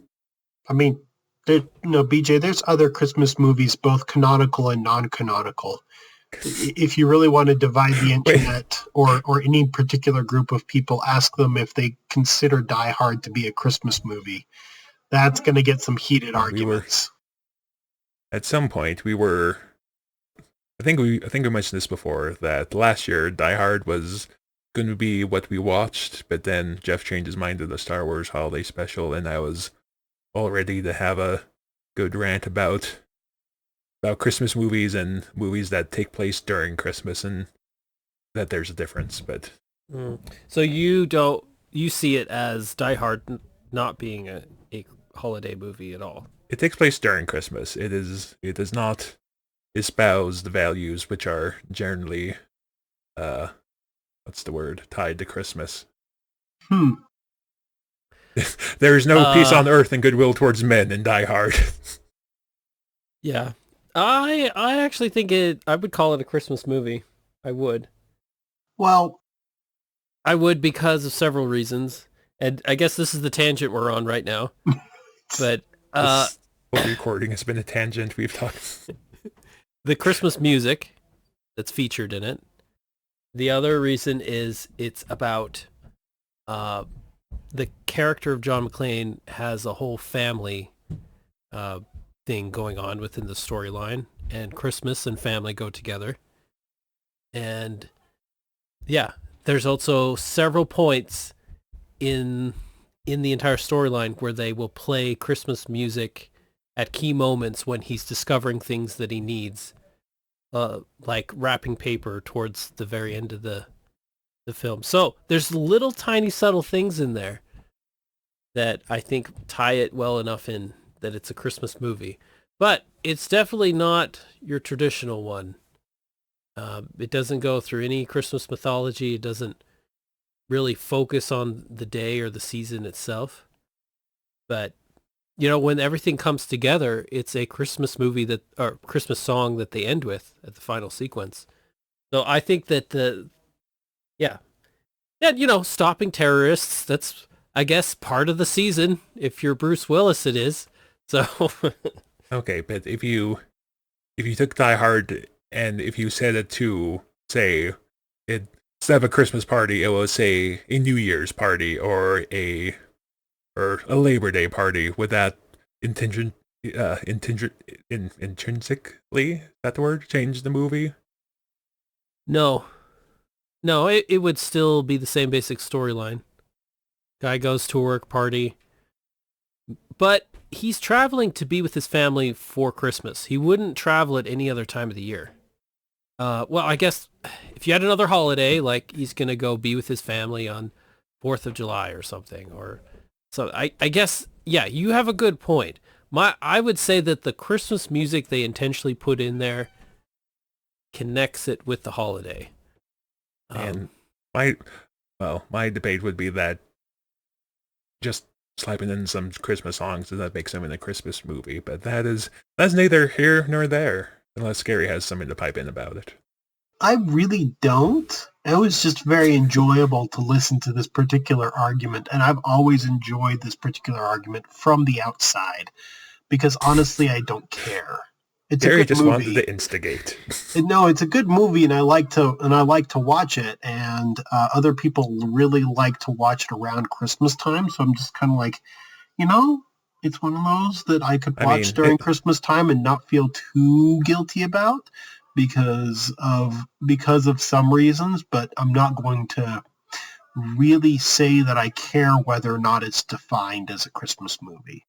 I mean, BJ, there's other Christmas movies, both canonical and non-canonical. If you really want to divide the internet or any particular group of people, ask them if they consider Die Hard to be a Christmas movie. That's going to get some heated arguments. At some point, I think we mentioned this before, that last year Die Hard was going to be what we watched, but then Jeff changed his mind to the Star Wars Holiday Special, and I was all ready to have a good rant about Christmas movies and movies that take place during Christmas, and that there's a difference. But so you see it as Die Hard not being a holiday movie at all? It takes place during Christmas. It does not espouse the values which are generally what's the word, tied to Christmas. There is no peace on earth and goodwill towards men in Die Hard. Yeah. I actually think I would call it a Christmas movie. I would. Well, I would because of several reasons. And I guess this is the tangent we're on right now. But this whole recording has been a tangent we've talked. The Christmas music that's featured in it. The other reason is it's about the character of John McClane has a whole family thing going on within the storyline, and Christmas and family go together. And yeah, there's also several points in the entire storyline where they will play Christmas music at key moments when he's discovering things that he needs, like wrapping paper towards the very end of the film. So there's little tiny subtle things in there that I think tie it well enough in that it's a Christmas movie. But it's definitely not your traditional one. It doesn't go through any Christmas mythology. It doesn't really focus on the day or the season itself. But, you know, when everything comes together, it's a Christmas movie or Christmas song that they end with at the final sequence. So I think that yeah, you know, stopping terrorists, that's, I guess, part of the season. If you're Bruce Willis, it is. So okay, but if you took Die Hard and if you set it to, say, instead of a Christmas party, it was, say, a New Year's party or a Labor Day party, would that intrinsically, is that the word, change the movie? No, it would still be the same basic storyline. Guy goes to a work party, but he's traveling to be with his family for Christmas. He wouldn't travel at any other time of the year. Well, I guess if you had another holiday, like he's going to go be with his family on 4th of July or something. So I guess, yeah, you have a good point. I would say that the Christmas music they intentionally put in there connects it with the holiday. And my debate would be that just slapping in some Christmas songs does that make something a Christmas movie, but that's neither here nor there, unless Gary has something to pipe in about it. I really don't. It was just very enjoyable to listen to this particular argument, and I've always enjoyed this particular argument from the outside, because honestly, I don't care. It's Gary a good just movie. wanted to instigate. No, it's a good movie, and I like to watch it. And other people really like to watch it around Christmas time. So I'm just kind of like, you know, it's one of those that I could watch during Christmas time and not feel too guilty about because of some reasons. But I'm not going to really say that I care whether or not it's defined as a Christmas movie.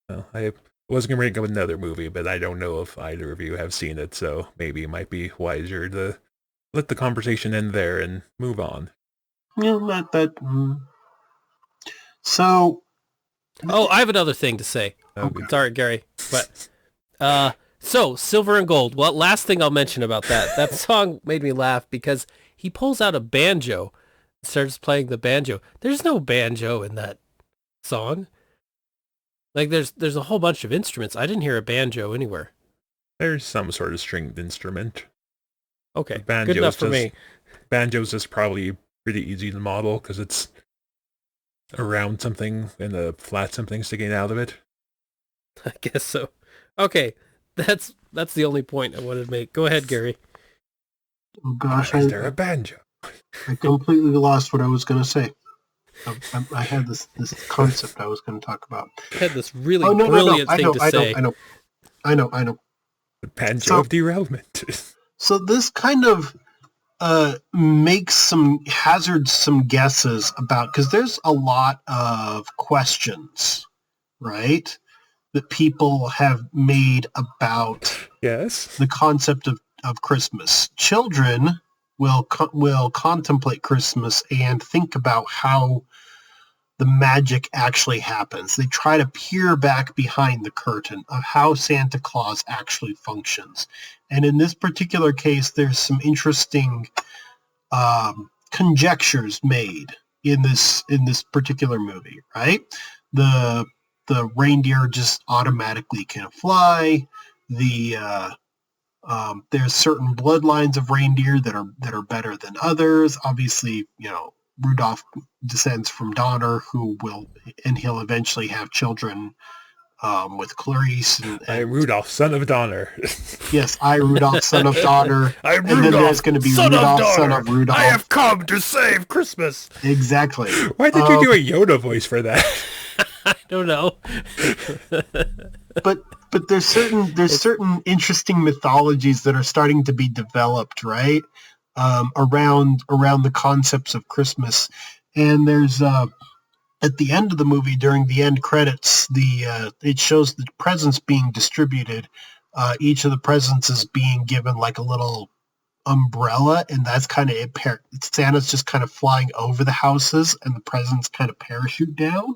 Well, I was going to bring up another movie, but I don't know if either of you have seen it, so maybe it might be wiser to let the conversation end there and move on. Yeah, So... Oh, I have another thing to say. Okay. Sorry, Gary. But, so, Silver and Gold. Well, last thing I'll mention about that. That song made me laugh because he pulls out a banjo and starts playing the banjo. There's no banjo in that song. Like, there's a whole bunch of instruments. I didn't hear a banjo anywhere. There's some sort of stringed instrument. Okay, good enough for me. Banjo's is probably pretty easy to model because it's around something and a flat something sticking out of it. I guess so. Okay, that's the only point I wanted to make. Go ahead, Gary. Oh gosh, is there a banjo? I completely lost what I was going to say. I had this concept I was going to talk about. I had this really brilliant thing to say. I know. The banjo of derailment. So this kind of hazard some guesses about, because there's a lot of questions, right, that people have made about the concept of Christmas. Children will contemplate Christmas and think about how the magic actually happens. They try to peer back behind the curtain of how Santa Claus actually functions. And in this particular case, there's some interesting conjectures made in this particular movie, right? The reindeer just automatically can fly. There's certain bloodlines of reindeer that are better than others. Obviously, Rudolph descends from Donner, he'll eventually have children with Clarice. I am Rudolph, son of Donner. Yes, I, Rudolph, son of Donner. I'm Rudolph, then there's going to be Rudolph, son of Rudolph. I have come to save Christmas. Exactly. Why did you do a Yoda voice for that? I don't know. But there's certain interesting mythologies that are starting to be developed, right? Around the concepts of Christmas. And there's at the end of the movie, during the end credits, it shows the presents being distributed. Each of the presents is being given like a little umbrella, and that's kind of Santa's just kind of flying over the houses, and the presents kind of parachute down.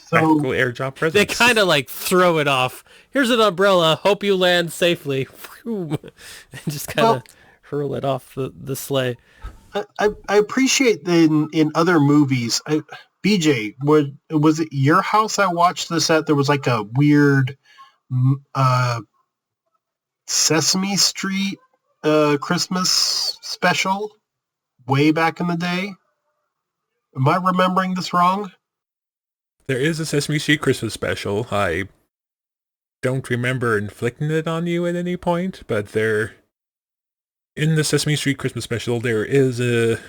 Practical air job presents. They kind of like throw it off. Here's an umbrella. Hope you land safely. And just kind of hurl it off the sleigh. I appreciate that in other movies. BJ, was it your house I watched this at? There was like a weird Sesame Street Christmas special way back in the day. Am I remembering this wrong? There is a Sesame Street Christmas Special. I don't remember inflicting it on you at any point, but in the Sesame Street Christmas Special, there is an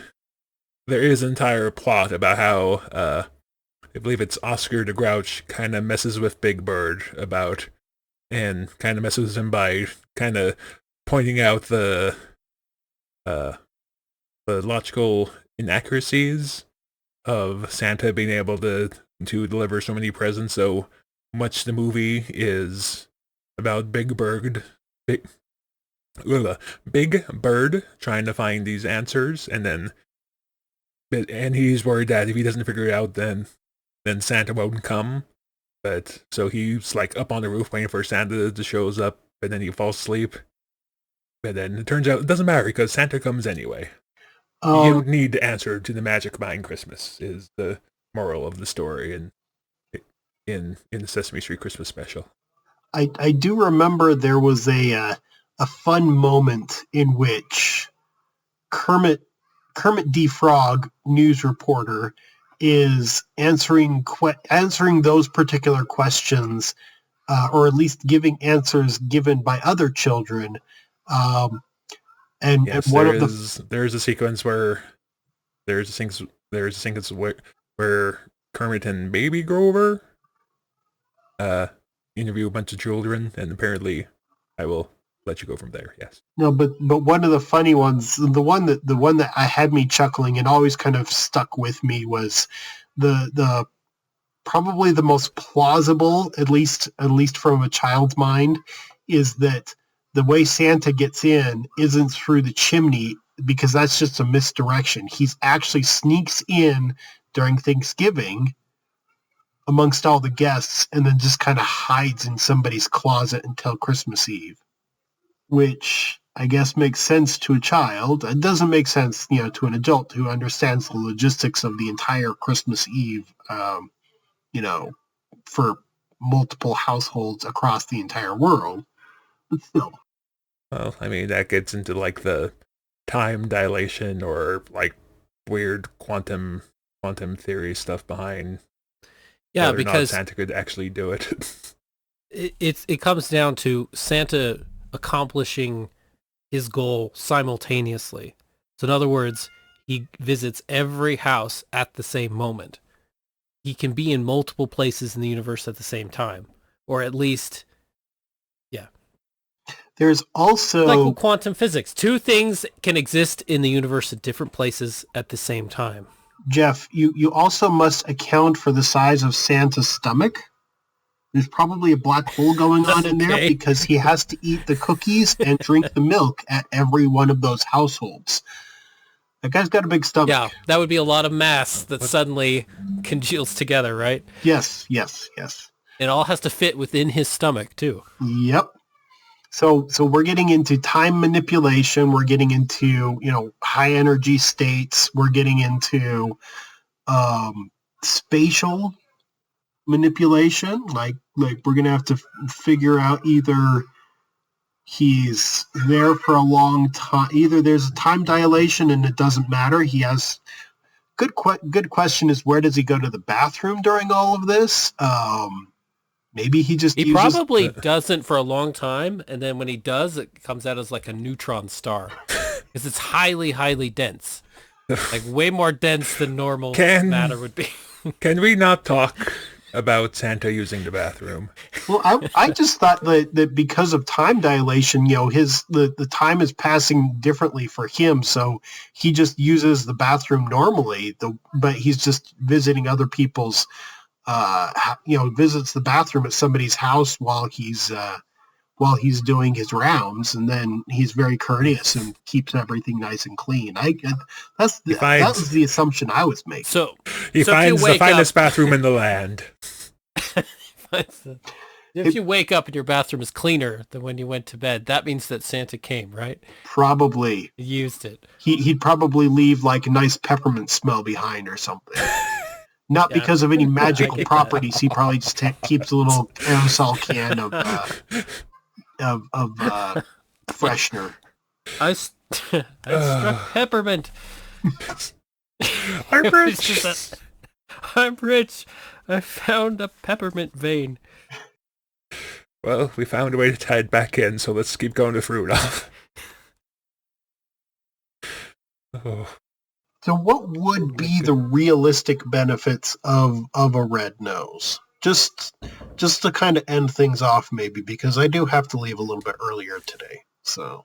entire plot about how I believe it's Oscar the Grouch kind of messes with Big Bird and kind of messes him by kind of pointing out the logical inaccuracies of Santa being able to deliver so many presents. So much the movie is about Big Bird trying to find these answers, and he's worried that if he doesn't figure it out, then Santa won't come. But so he's like up on the roof waiting for Santa to shows up, but then he falls asleep. But then it turns out it doesn't matter because Santa comes anyway. You don't need the answer to the magic behind Christmas is the moral of the story in the Sesame Street Christmas Special. I do remember there was a fun moment in which Kermit D. Frog, news reporter, is answering those particular questions, or at least giving answers given by other children. And there's a sequence where where Kermit and Baby Grover interview a bunch of children, and apparently I will let you go from there. Yes. No, but one of the funny ones, the one that I had me chuckling and always kind of stuck with me was the probably the most plausible, at least from a child's mind, is that the way Santa gets in isn't through the chimney, because that's just a misdirection. He's actually sneaks in during Thanksgiving amongst all the guests and then just kind of hides in somebody's closet until Christmas Eve, which I guess makes sense to a child. It doesn't make sense, to an adult who understands the logistics of the entire Christmas Eve, for multiple households across the entire world. But still. Well, I mean, that gets into like the time dilation or like weird quantum theory stuff behind. Yeah, because Santa could actually do it. it comes down to Santa accomplishing his goal simultaneously. So in other words, he visits every house at the same moment. He can be in multiple places in the universe at the same time, or at least, yeah. There's also... Like quantum physics. Two things can exist in the universe at different places at the same time. Jeff, you also must account for the size of Santa's stomach. There's probably a black hole going on in there because he has to eat the cookies and drink the milk at every one of those households. That guy's got a big stomach. Yeah, that would be a lot of mass that suddenly congeals together, right? Yes. It all has to fit within his stomach, too. Yep. So we're getting into time manipulation. We're getting into, high energy states. We're getting into spatial manipulation. Like we're going to have to figure out either he's there for a long time. Either there's a time dilation and it doesn't matter. He has... Good question is, where does he go to the bathroom during all of this? Maybe he probably doesn't for a long time, and then when he does, it comes out as like a neutron star because it's highly, highly dense, like way more dense than normal matter would be. Can we not talk about Santa using the bathroom? Well, I just thought that because of time dilation, the time is passing differently for him, so he just uses the bathroom normally. But he's just visiting other people's. Visits the bathroom at somebody's house while he's doing his rounds, and then he's very courteous and keeps everything nice and clean. That was the assumption I was making. So he finds the finest bathroom in the land. If you wake up and your bathroom is cleaner than when you went to bed, that means that Santa came, right? Probably. He used it. He'd probably leave like a nice peppermint smell behind or something. Not because of any magical properties. He probably just keeps a little aerosol can of freshener. I struck peppermint. I'm rich. I'm rich. I found a peppermint vein. Well, we found a way to tie it back in, so let's keep going with Rudolph. Oh. So what would be the realistic benefits of a red nose? Just to kind of end things off, maybe, because I do have to leave a little bit earlier today. So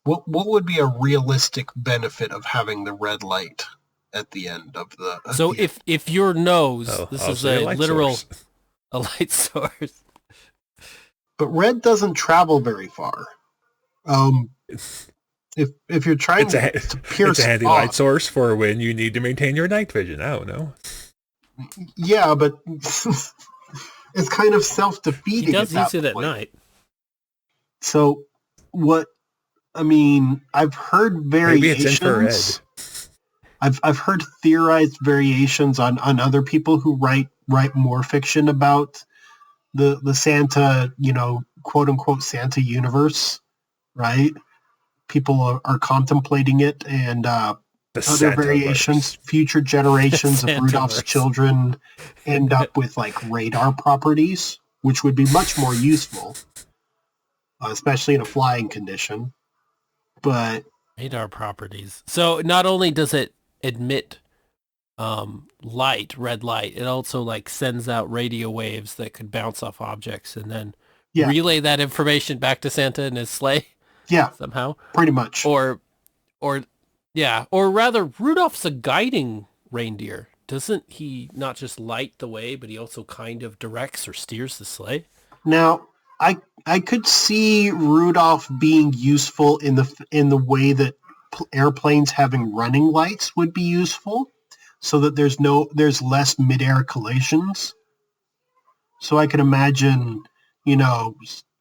what would be a realistic benefit of having the red light at the end of the... So if your nose, this is a literal source. A light source. But red doesn't travel very far. If you're trying to pierce, it's a handy light source for when you need to maintain your night vision. I don't know. Yeah, but it's kind of self-defeating. He does use it at night. So I've heard variations. Maybe it's infrared. I've heard theorized variations on other people who write more fiction about the Santa, quote unquote Santa universe, right? People are contemplating it, and other variations, future generations of Rudolph's children end up with like radar properties, which would be much more useful, especially in a flying condition. But radar properties. So not only does it emit red light, it also like sends out radio waves that could bounce off objects and then relay that information back to Santa in his sleigh. Yeah, somehow, pretty much. Or rather, Rudolph's a guiding reindeer. Doesn't he not just light the way, but he also kind of directs or steers the sleigh? Now, I could see Rudolph being useful in the way that airplanes having running lights would be useful, so that there's less midair collisions. So I can imagine,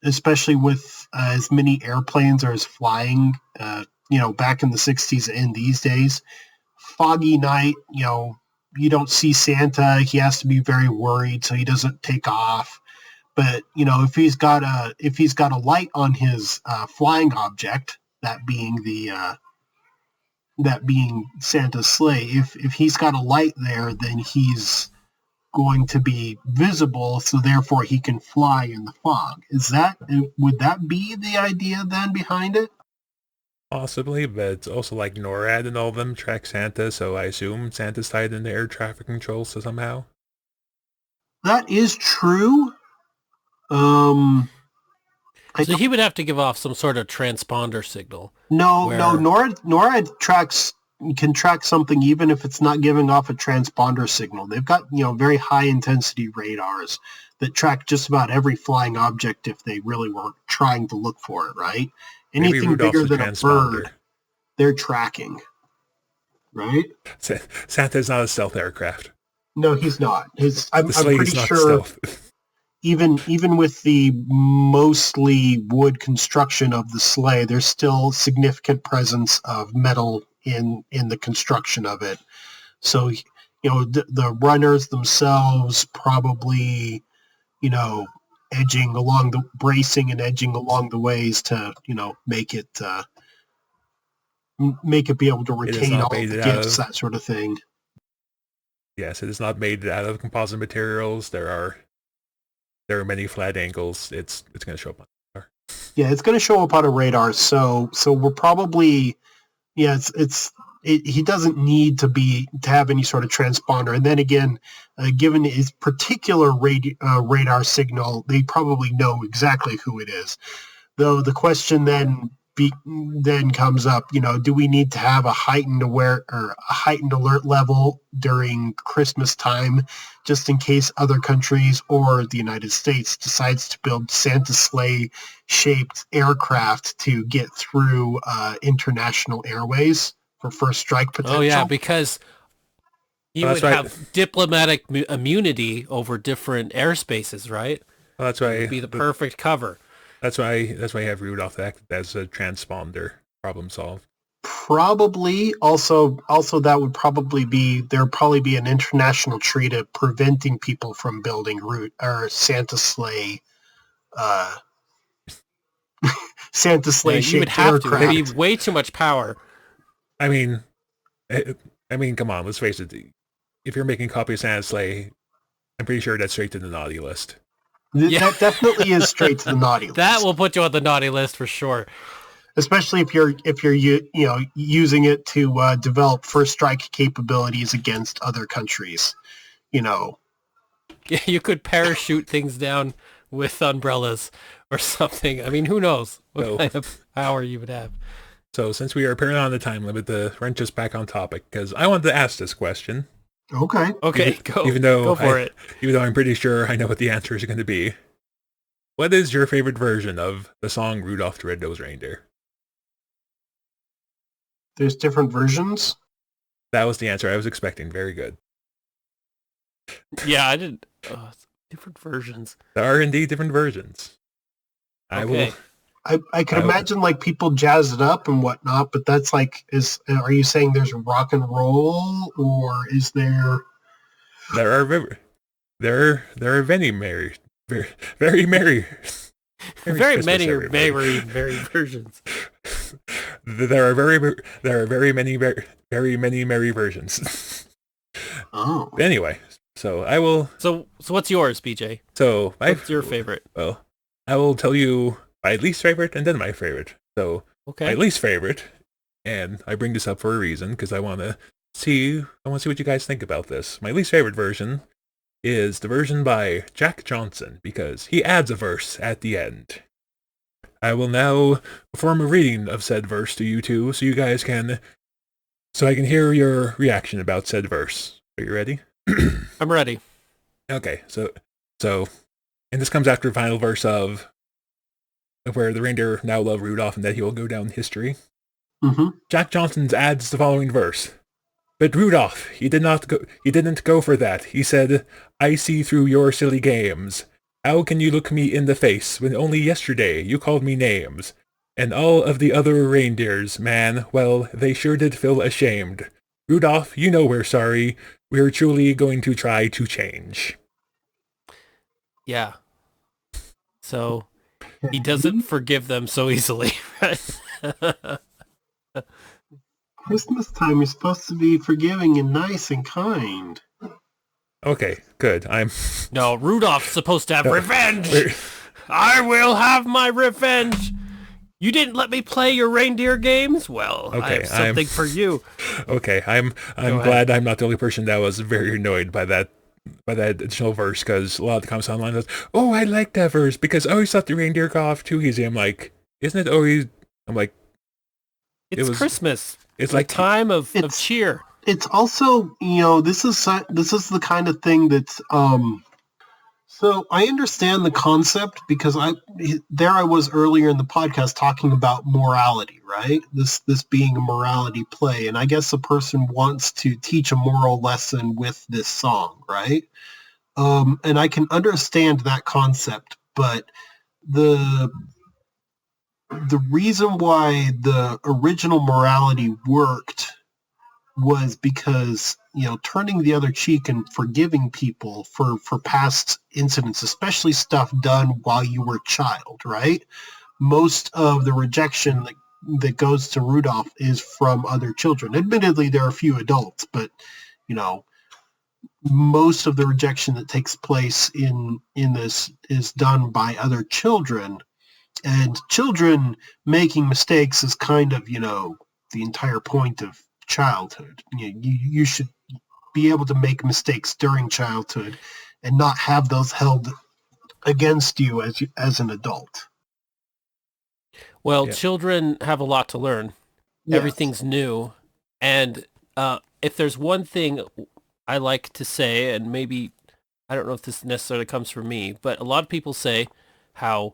especially with as many airplanes are as flying, back in the 60s and these days, foggy night, you don't see Santa. He has to be very worried, so he doesn't take off. But, if he's got a light on his flying object, that being Santa's sleigh, if he's got a light there, then he's going to be visible, so therefore he can fly in the fog. Would that be the idea then behind it? Possibly, but it's also like NORAD and all of them track Santa, so I assume Santa's tied into air traffic control somehow. That is true. I So he would have to give off some sort of transponder signal. No, NORAD can track something even if it's not giving off a transponder signal. They've got, very high intensity radars that track just about every flying object if they really were trying to look for it, right? Anything bigger than a bird, they're tracking, right? Santa's not a stealth aircraft. No, he's not. I'm pretty sure even with the mostly wood construction of the sleigh, there's still significant presence of metal in the construction of it. So, the runners themselves probably, bracing and edging along the ways to, make it be able to retain all the gifts, that sort of thing. Yes, it is not made out of composite materials. There are many flat angles. It's going to show up on radar. Yeah, it's going to show up on a radar. So we're probably, he doesn't need to have any sort of transponder. And then again, given his particular radar signal, they probably know exactly who it is. Though the question then comes up, do we need to have a heightened alert level during Christmas time, just in case other countries or the United States decides to build Santa sleigh shaped aircraft to get through international airways for first strike potential? Oh yeah, because you would have diplomatic immunity over different airspaces, right? Well, that's why it would be the perfect cover. That's why you have Rudolph act as a transponder. Problem solved. Probably. Also that would probably be an international treaty preventing people from building Santa sleigh. Santa sleigh shaped you would have aircraft. to. It'd be way too much power. I mean, come on. Let's face it. If you're making a copy of Santa sleigh, I'm pretty sure that's straight to the naughty list. That definitely is straight to the naughty list. That will put you on the naughty list for sure. Especially if you're using it to develop first strike capabilities against other countries. Yeah, you could parachute things down with umbrellas or something. I mean, who knows what kind of power you would have. So since we are apparently on the time limit, the wrench is back on topic because I wanted to ask this question. Okay, go for it. Even though I'm pretty sure I know what the answer is going to be. What is your favorite version of the song Rudolph the Red-Nosed Reindeer? There's different versions? That was the answer I was expecting. Very good. Yeah, I didn't... different versions. There are indeed different versions. Okay. I could imagine like people jazz it up and whatnot, but that's like, are you saying there's rock and roll, or is there? There are many merry, very merry, very many versions. There are very many merry versions. Oh. Anyway, so I will. So what's yours, BJ? So what's your favorite? Well, I will tell you my least favorite and then my favorite. So my least favorite, and I bring this up for a reason because I want to see what you guys think about this. My least favorite version is the version by Jack Johnson because he adds a verse at the end. I will now perform a reading of said verse to you two so I can hear your reaction about said verse. Are you ready? I'm ready. Okay, so and this comes after the final verse of where the reindeer now love Rudolph and that he will go down in history. Mm-hmm. Jack Johnson adds the following verse. But Rudolph, he didn't go for that. He said, I see through your silly games. How can you look me in the face when only yesterday you called me names? And all of the other reindeers, man, well, they sure did feel ashamed. Rudolph, you know we're sorry. We're truly going to try to change. Yeah. So he doesn't forgive them so easily, right? Christmas time is supposed to be forgiving and nice and kind. Okay, good. No, Rudolph's supposed to have revenge. I will have my revenge. You didn't let me play your reindeer games? Well, okay, I have something for you. Okay, I'm glad I'm not the only person that was very annoyed by that that additional verse because a lot of the comments online was, oh, I like that verse because I always thought the reindeer got off too easy. I'm like, isn't it always? I'm like, it's Christmas. It's like time of cheer. It's also, this is the kind of thing that's so I understand the concept because I was earlier in the podcast talking about morality, right? This being a morality play, and I guess a person wants to teach a moral lesson with this song, right? And I can understand that concept, but the reason why the original morality worked was because, turning the other cheek and forgiving people for past incidents, especially stuff done while you were a child, right? Most of the rejection that goes to Rudolph is from other children. Admittedly, there are a few adults, but, most of the rejection that takes place in this is done by other children. And children making mistakes is kind of, the entire point of childhood. You should be able to make mistakes during childhood and not have those held against you as an adult. Well, children have a lot to learn. Yes. Everything's new. And if there's one thing I like to say, and maybe, I don't know if this necessarily comes from me, but a lot of people say how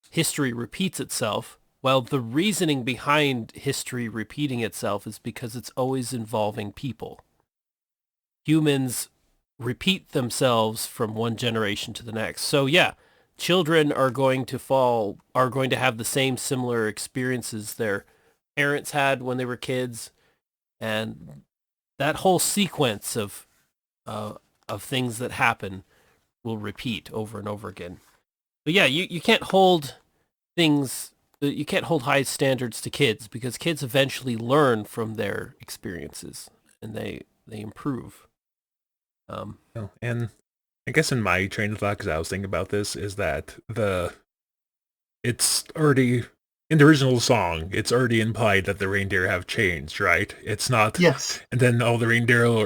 history repeats itself. Well, the reasoning behind history repeating itself is because it's always involving people. Humans repeat themselves from one generation to the next. So yeah, children are going to have the same similar experiences their parents had when they were kids, and that whole sequence of things that happen will repeat over and over again. But yeah, you can't hold high standards to kids because kids eventually learn from their experiences and they improve. And I guess in my train of thought, because I was thinking about this, is that it's already in the original song, it's already implied that the reindeer have changed, right? It's not. Yes. And then all the reindeer,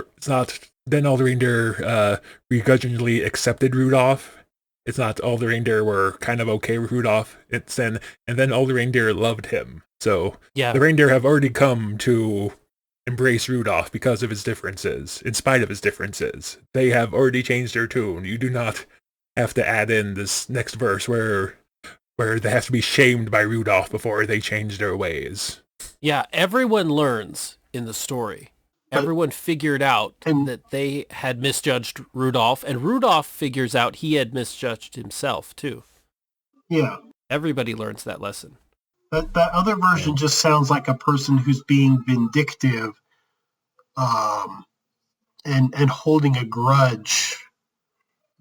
begrudgingly accepted Rudolph. It's not all the reindeer were kind of okay with Rudolph. And then all the reindeer loved him. So the reindeer have already come to embrace Rudolph because of his differences, in spite of his differences. They have already changed their tune. You do not have to add in this next verse where they have to be shamed by Rudolph before they change their ways. Yeah, everyone learns in the story. Everyone figured out that they had misjudged Rudolph, and Rudolph figures out he had misjudged himself, too. Yeah. Everybody learns that lesson. That other version just sounds like a person who's being vindictive and holding a grudge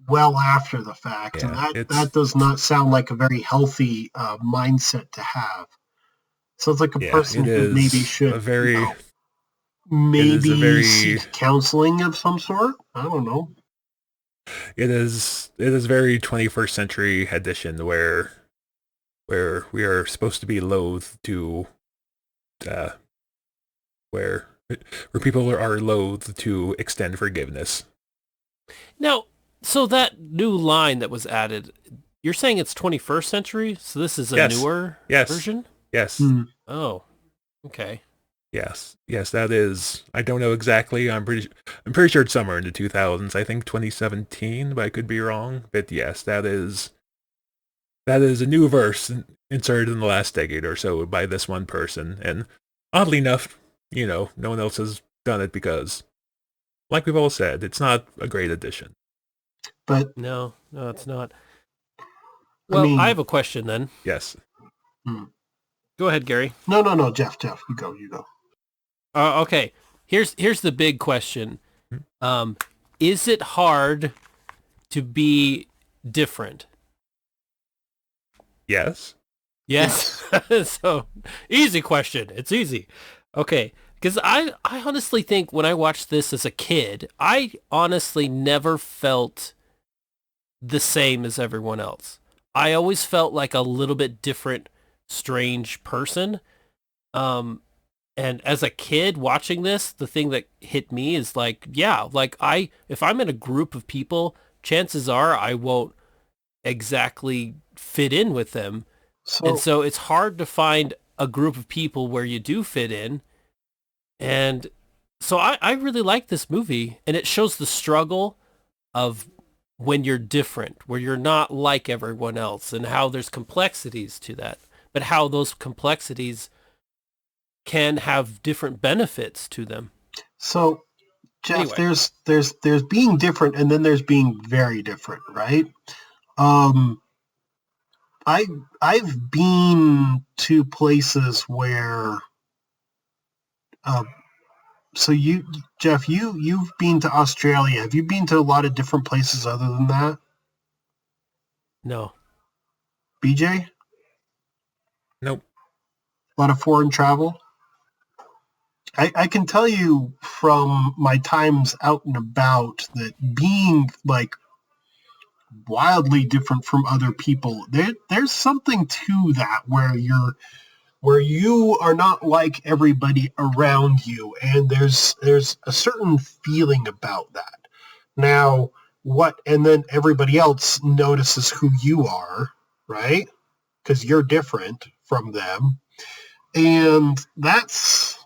well after the fact. Yeah, and that does not sound like a very healthy mindset to have. Sounds like a person who maybe should... maybe seek counseling of some sort. I don't know. It is very 21st century edition where we are supposed to be loath to where people are loath to extend forgiveness. Now, so that new line that was added, you're saying it's 21st century? So this is a newer version? Yes. Mm. Oh, okay. Yes, that is. I don't know exactly. I'm pretty sure it's somewhere in the 2000s. I think 2017, but I could be wrong. But yes, that is a new verse inserted in the last decade or so by this one person. And oddly enough, no one else has done it because, like we've all said, it's not a great addition. But no, it's not. Well, I have a question then. Yes. Go ahead, Gary. No, Jeff, you go. Okay. Here's the big question. Is it hard to be different? Yes. Yes. So, easy question. It's easy. Okay. Because I honestly think when I watched this as a kid, I honestly never felt the same as everyone else. I always felt like a little bit different, strange person. And as a kid watching this, the thing that hit me is like, yeah, like if I'm in a group of people, chances are I won't exactly fit in with them. And so it's hard to find a group of people where you do fit in. And so I really like this movie, and it shows the struggle of when you're different, where you're not like everyone else, and how there's complexities to that, but how those complexities can have different benefits to them. So, Jeff, anyway. there's being different, and then there's being very different, right? I've been to places where, so you, Jeff, you've been to Australia. Have you been to a lot of different places other than that? No. BJ? Nope. A lot of foreign travel? I can tell you from my times out and about that being like wildly different from other people, there's something to that where you are not like everybody around you, and there's a certain feeling about that. Now, and then everybody else notices who you are, right? Because you're different from them. And that's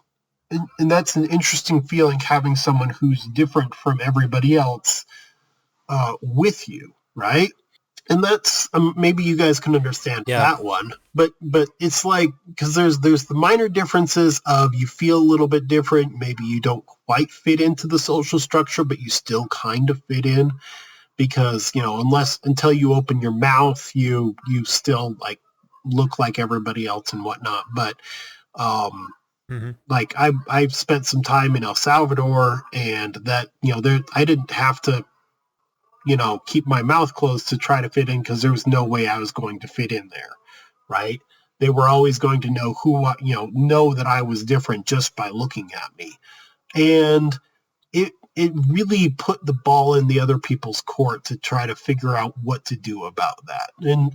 an interesting feeling, having someone who's different from everybody else with you, right? And that's maybe you guys can understand that one, but it's like, because there's the minor differences of you feel a little bit different. Maybe you don't quite fit into the social structure, but you still kind of fit in, because until you open your mouth, you still like look like everybody else and whatnot. But like I've spent some time in El Salvador, and that I didn't have to keep my mouth closed to try to fit in, because there was no way I was going to fit in there, right? They were always going to know know that I was different just by looking at me. And it really put the ball in the other people's court to try to figure out what to do about that. And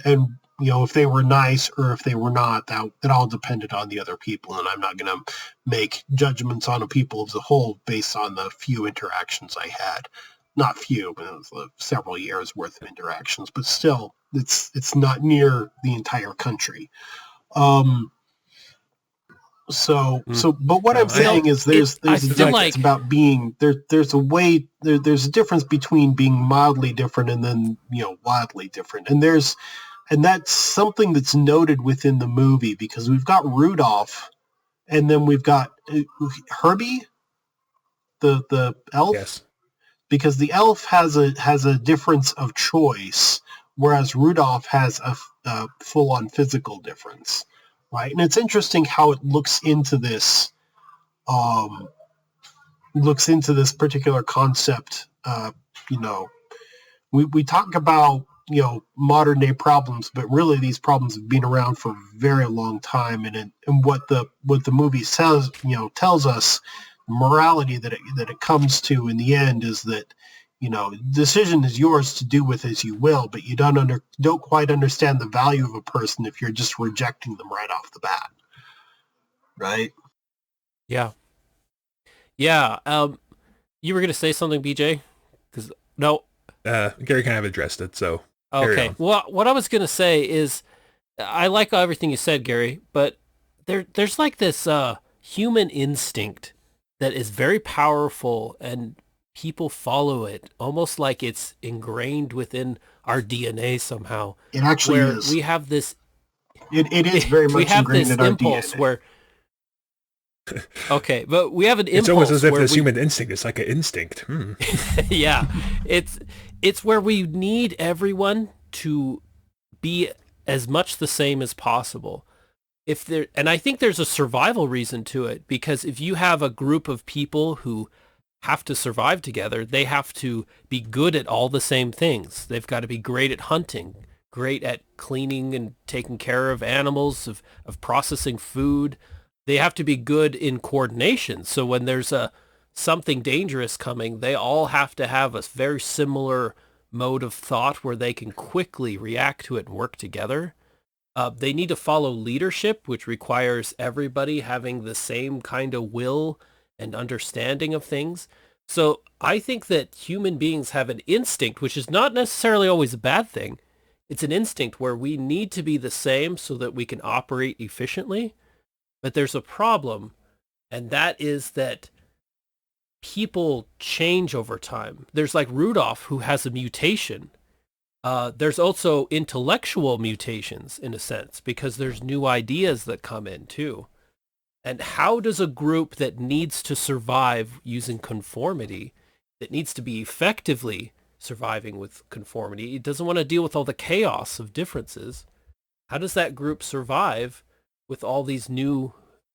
if they were nice or if they were not, that it all depended on the other people. And I'm not going to make judgments on a people as a whole based on the few interactions I had. Not few, but it was several years worth of interactions, but still, it's not near the entire country. But what I'm saying is there's a difference about being there. There's a difference between being mildly different and then wildly different, and that's something that's noted within the movie, because we've got Rudolph, and then we've got Herbie, the elf. Yes. Because the elf has a difference of choice, whereas Rudolph has a full-on physical difference, right? And it's interesting how it looks into this particular concept. We talk about modern day problems, but really these problems have been around for a very long time. And what the movie says tells us. Morality that it comes to in the end is that decision is yours to do with as you will, but you don't quite understand the value of a person if you're just rejecting them right off the bat, right? Yeah. You were gonna say something, BJ? Because no, Gary kind of addressed it, so okay. Well, what I was gonna say is I like everything you said, Gary, but there's like this human instinct that is very powerful, and people follow it almost like it's ingrained within our DNA somehow. It actually is. We have this. It is very much ingrained in our impulse DNA. Where. Okay, but we have an impulse. It's almost as if this human instinct is like an instinct. Yeah, it's where we need everyone to be as much the same as possible. And I think there's a survival reason to it, because if you have a group of people who have to survive together, they have to be good at all the same things. They've got to be great at hunting, great at cleaning and taking care of animals, of processing food. They have to be good in coordination. So when there's something dangerous coming, they all have to have a very similar mode of thought where they can quickly react to it and work together. They need to follow leadership, which requires everybody having the same kind of will and understanding of things. So I think that human beings have an instinct, which is not necessarily always a bad thing. It's an instinct where we need to be the same so that we can operate efficiently. But there's a problem, and that is that people change over time. There's like Rudolph, who has a mutation. There's also intellectual mutations in a sense, because there's new ideas that come in too. And how does a group that needs to survive using conformity, that needs to be effectively surviving with conformity, it doesn't want to deal with all the chaos of differences. How does that group survive with all these new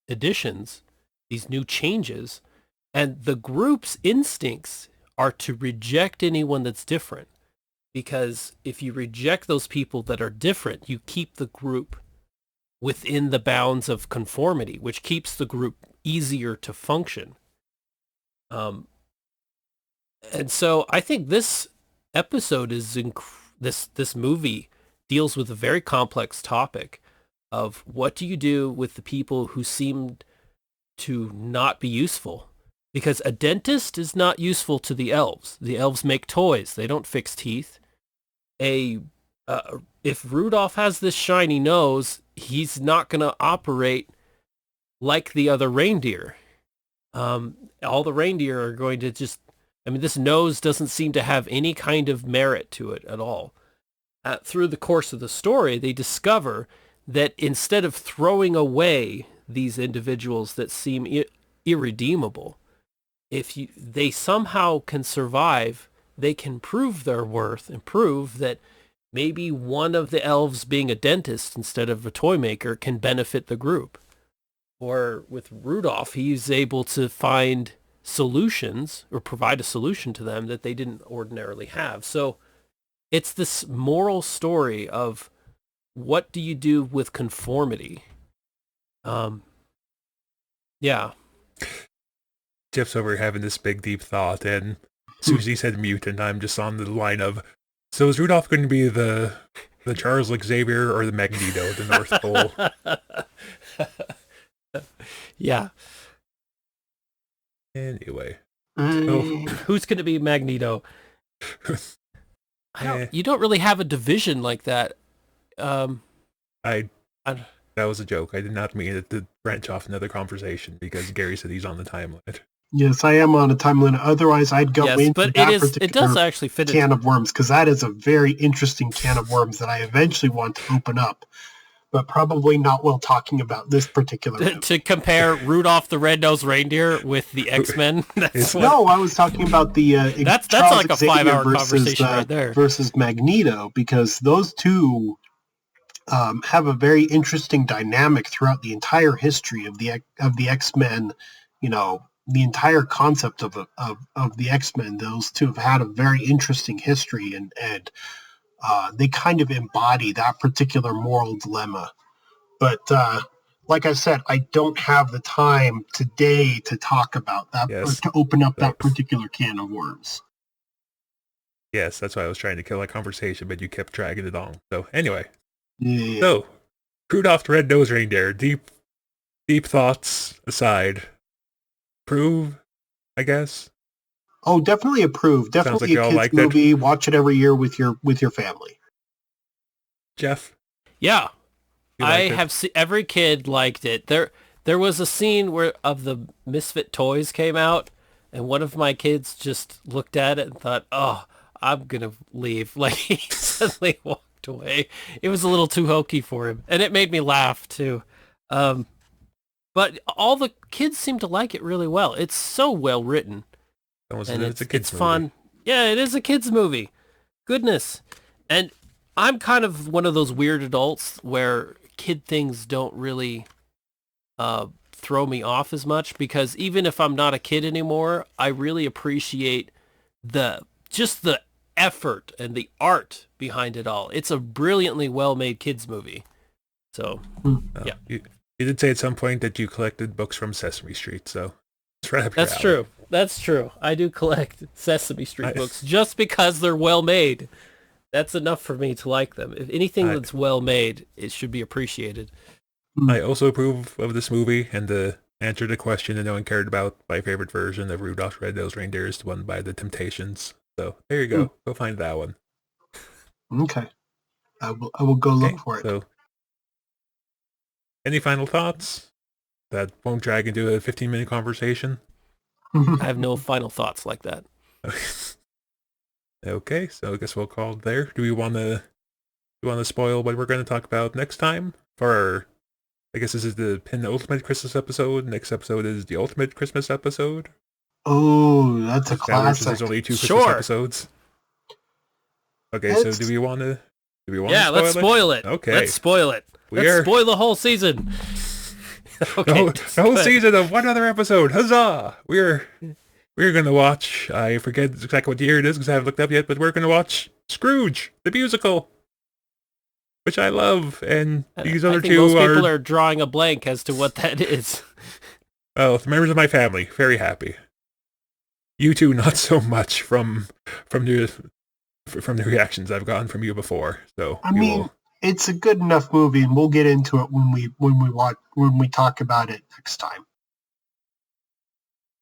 additions, these new changes? And the group's instincts are to reject anyone that's different. Because if you reject those people that are different, you keep the group within the bounds of conformity, which keeps the group easier to function. And so I think this episode is this movie deals with a very complex topic of what do you do with the people who seemed to not be useful. Because a dentist is not useful to the elves. The elves make toys. They don't fix teeth. If Rudolph has this shiny nose, he's not going to operate like the other reindeer. All the reindeer are going to just, this nose doesn't seem to have any kind of merit to it at all. Through the course of the story, they discover that instead of throwing away these individuals that seem irredeemable, if they somehow can survive, they can prove their worth and prove that maybe one of the elves being a dentist instead of a toy maker can benefit the group. Or with Rudolph, he's able to find solutions or provide a solution to them that they didn't ordinarily have. So it's this moral story of what do you do with conformity? Yeah. Jeff's over having this big deep thought, and Susie said mute, and I'm just on the line of, so is Rudolph going to be the Charles Xavier or the Magneto, the North Pole? Yeah. Anyway. So, who's going to be Magneto? You don't really have a division like that. That was a joke. I did not mean it to branch off another conversation because Gary said he's on the timeline. Yes, I am on a time limit. Otherwise, I'd go into but it does actually fit can of worms, because that is a very interesting can of worms that I eventually want to open up, but probably not while talking about this particular to compare Rudolph the Red-Nosed Reindeer with the X-Men. No, I was talking about the that's like a 5-hour conversation right there versus Magneto, because those two have a very interesting dynamic throughout the entire history of the X-Men. The entire concept of the X-Men, those two have had a very interesting history, and they kind of embody that particular moral dilemma. But like I said, I don't have the time today to talk about that, or to open up that particular can of worms. Yes, that's why I was trying to kill that conversation, but you kept dragging it on. So anyway, Yeah. So Rudolph the Red-Nosed Reindeer, deep thoughts aside, approve, I guess. Oh, definitely approve. Definitely a kids movie. Watch it every year with your family. Jeff? Yeah. I have seen every kid liked it. There was a scene where of the Misfit toys came out, and one of my kids just looked at it and thought, "Oh, I'm gonna leave." Like he suddenly walked away. It was a little too hokey for him, and it made me laugh too. But all the kids seem to like it really well. It's so well written. And it's fun. Yeah, it is a kid's movie. Goodness. And I'm kind of one of those weird adults where kid things don't really throw me off as much, because even if I'm not a kid anymore, I really appreciate the effort and the art behind it all. It's a brilliantly well-made kids movie. So, yeah. You did say at some point that you collected books from Sesame Street, so it's right up your alley. True. That's true. I do collect Sesame Street books just because they're well made. That's enough for me to like them. If anything that's well made, it should be appreciated. I also approve of this movie, and to answer the question that no one cared about, my favorite version of Rudolph Red-Nosed Reindeer is the one by the Temptations. So there you go. Go find that one. Okay. I will go look for it. So, any final thoughts that won't drag into a 15-minute conversation? I have no final thoughts like that. Okay, so I guess we'll call it there. Do we want to spoil what we're going to talk about next time? For I guess this is the penultimate Christmas episode. Next episode is the ultimate Christmas episode. Oh, that's a classic. There's only 2 Christmas episodes. Okay, so do we want to? Yeah, let's spoil it. Okay, let's spoil it. Let's spoil the whole season. Okay, the whole season of one other episode. Huzzah! We're going to watch. I forget exactly what year it is because I haven't looked up yet. But we're going to watch Scrooge the musical, which I love. And these other two most people are drawing a blank as to what that is. Well, the members of my family very happy. You two, not so much from the reactions I've gotten from you before. So I mean, it's a good enough movie, and we'll get into it when we talk about it next time.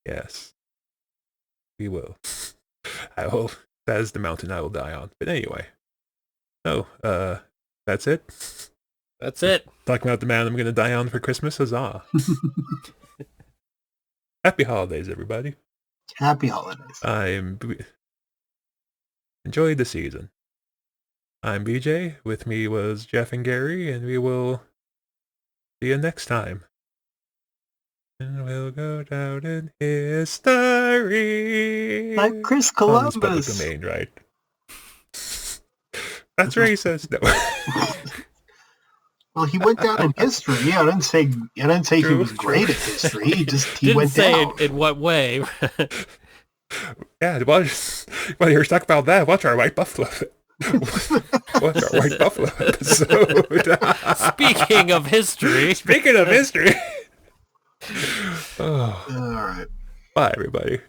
Yes, we will. I will. That is the mountain I will die on. But anyway, so that's it. That's it. Talking about the man I'm going to die on for Christmas. Huzzah! Happy holidays, everybody. Happy holidays. Enjoy the season. I'm BJ. With me was Jeff and Gary, and we will see you next time. And we'll go down in history. Like Chris Columbus. Public domain, right? That's racist. No. Well, he went down in history. Yeah, I didn't say he was great at history. He went down. In what way? Yeah, well, you're talking about that. Watch our White Buffalo. Watch our White Buffalo episode. Speaking of history. Oh. All right. Bye, everybody.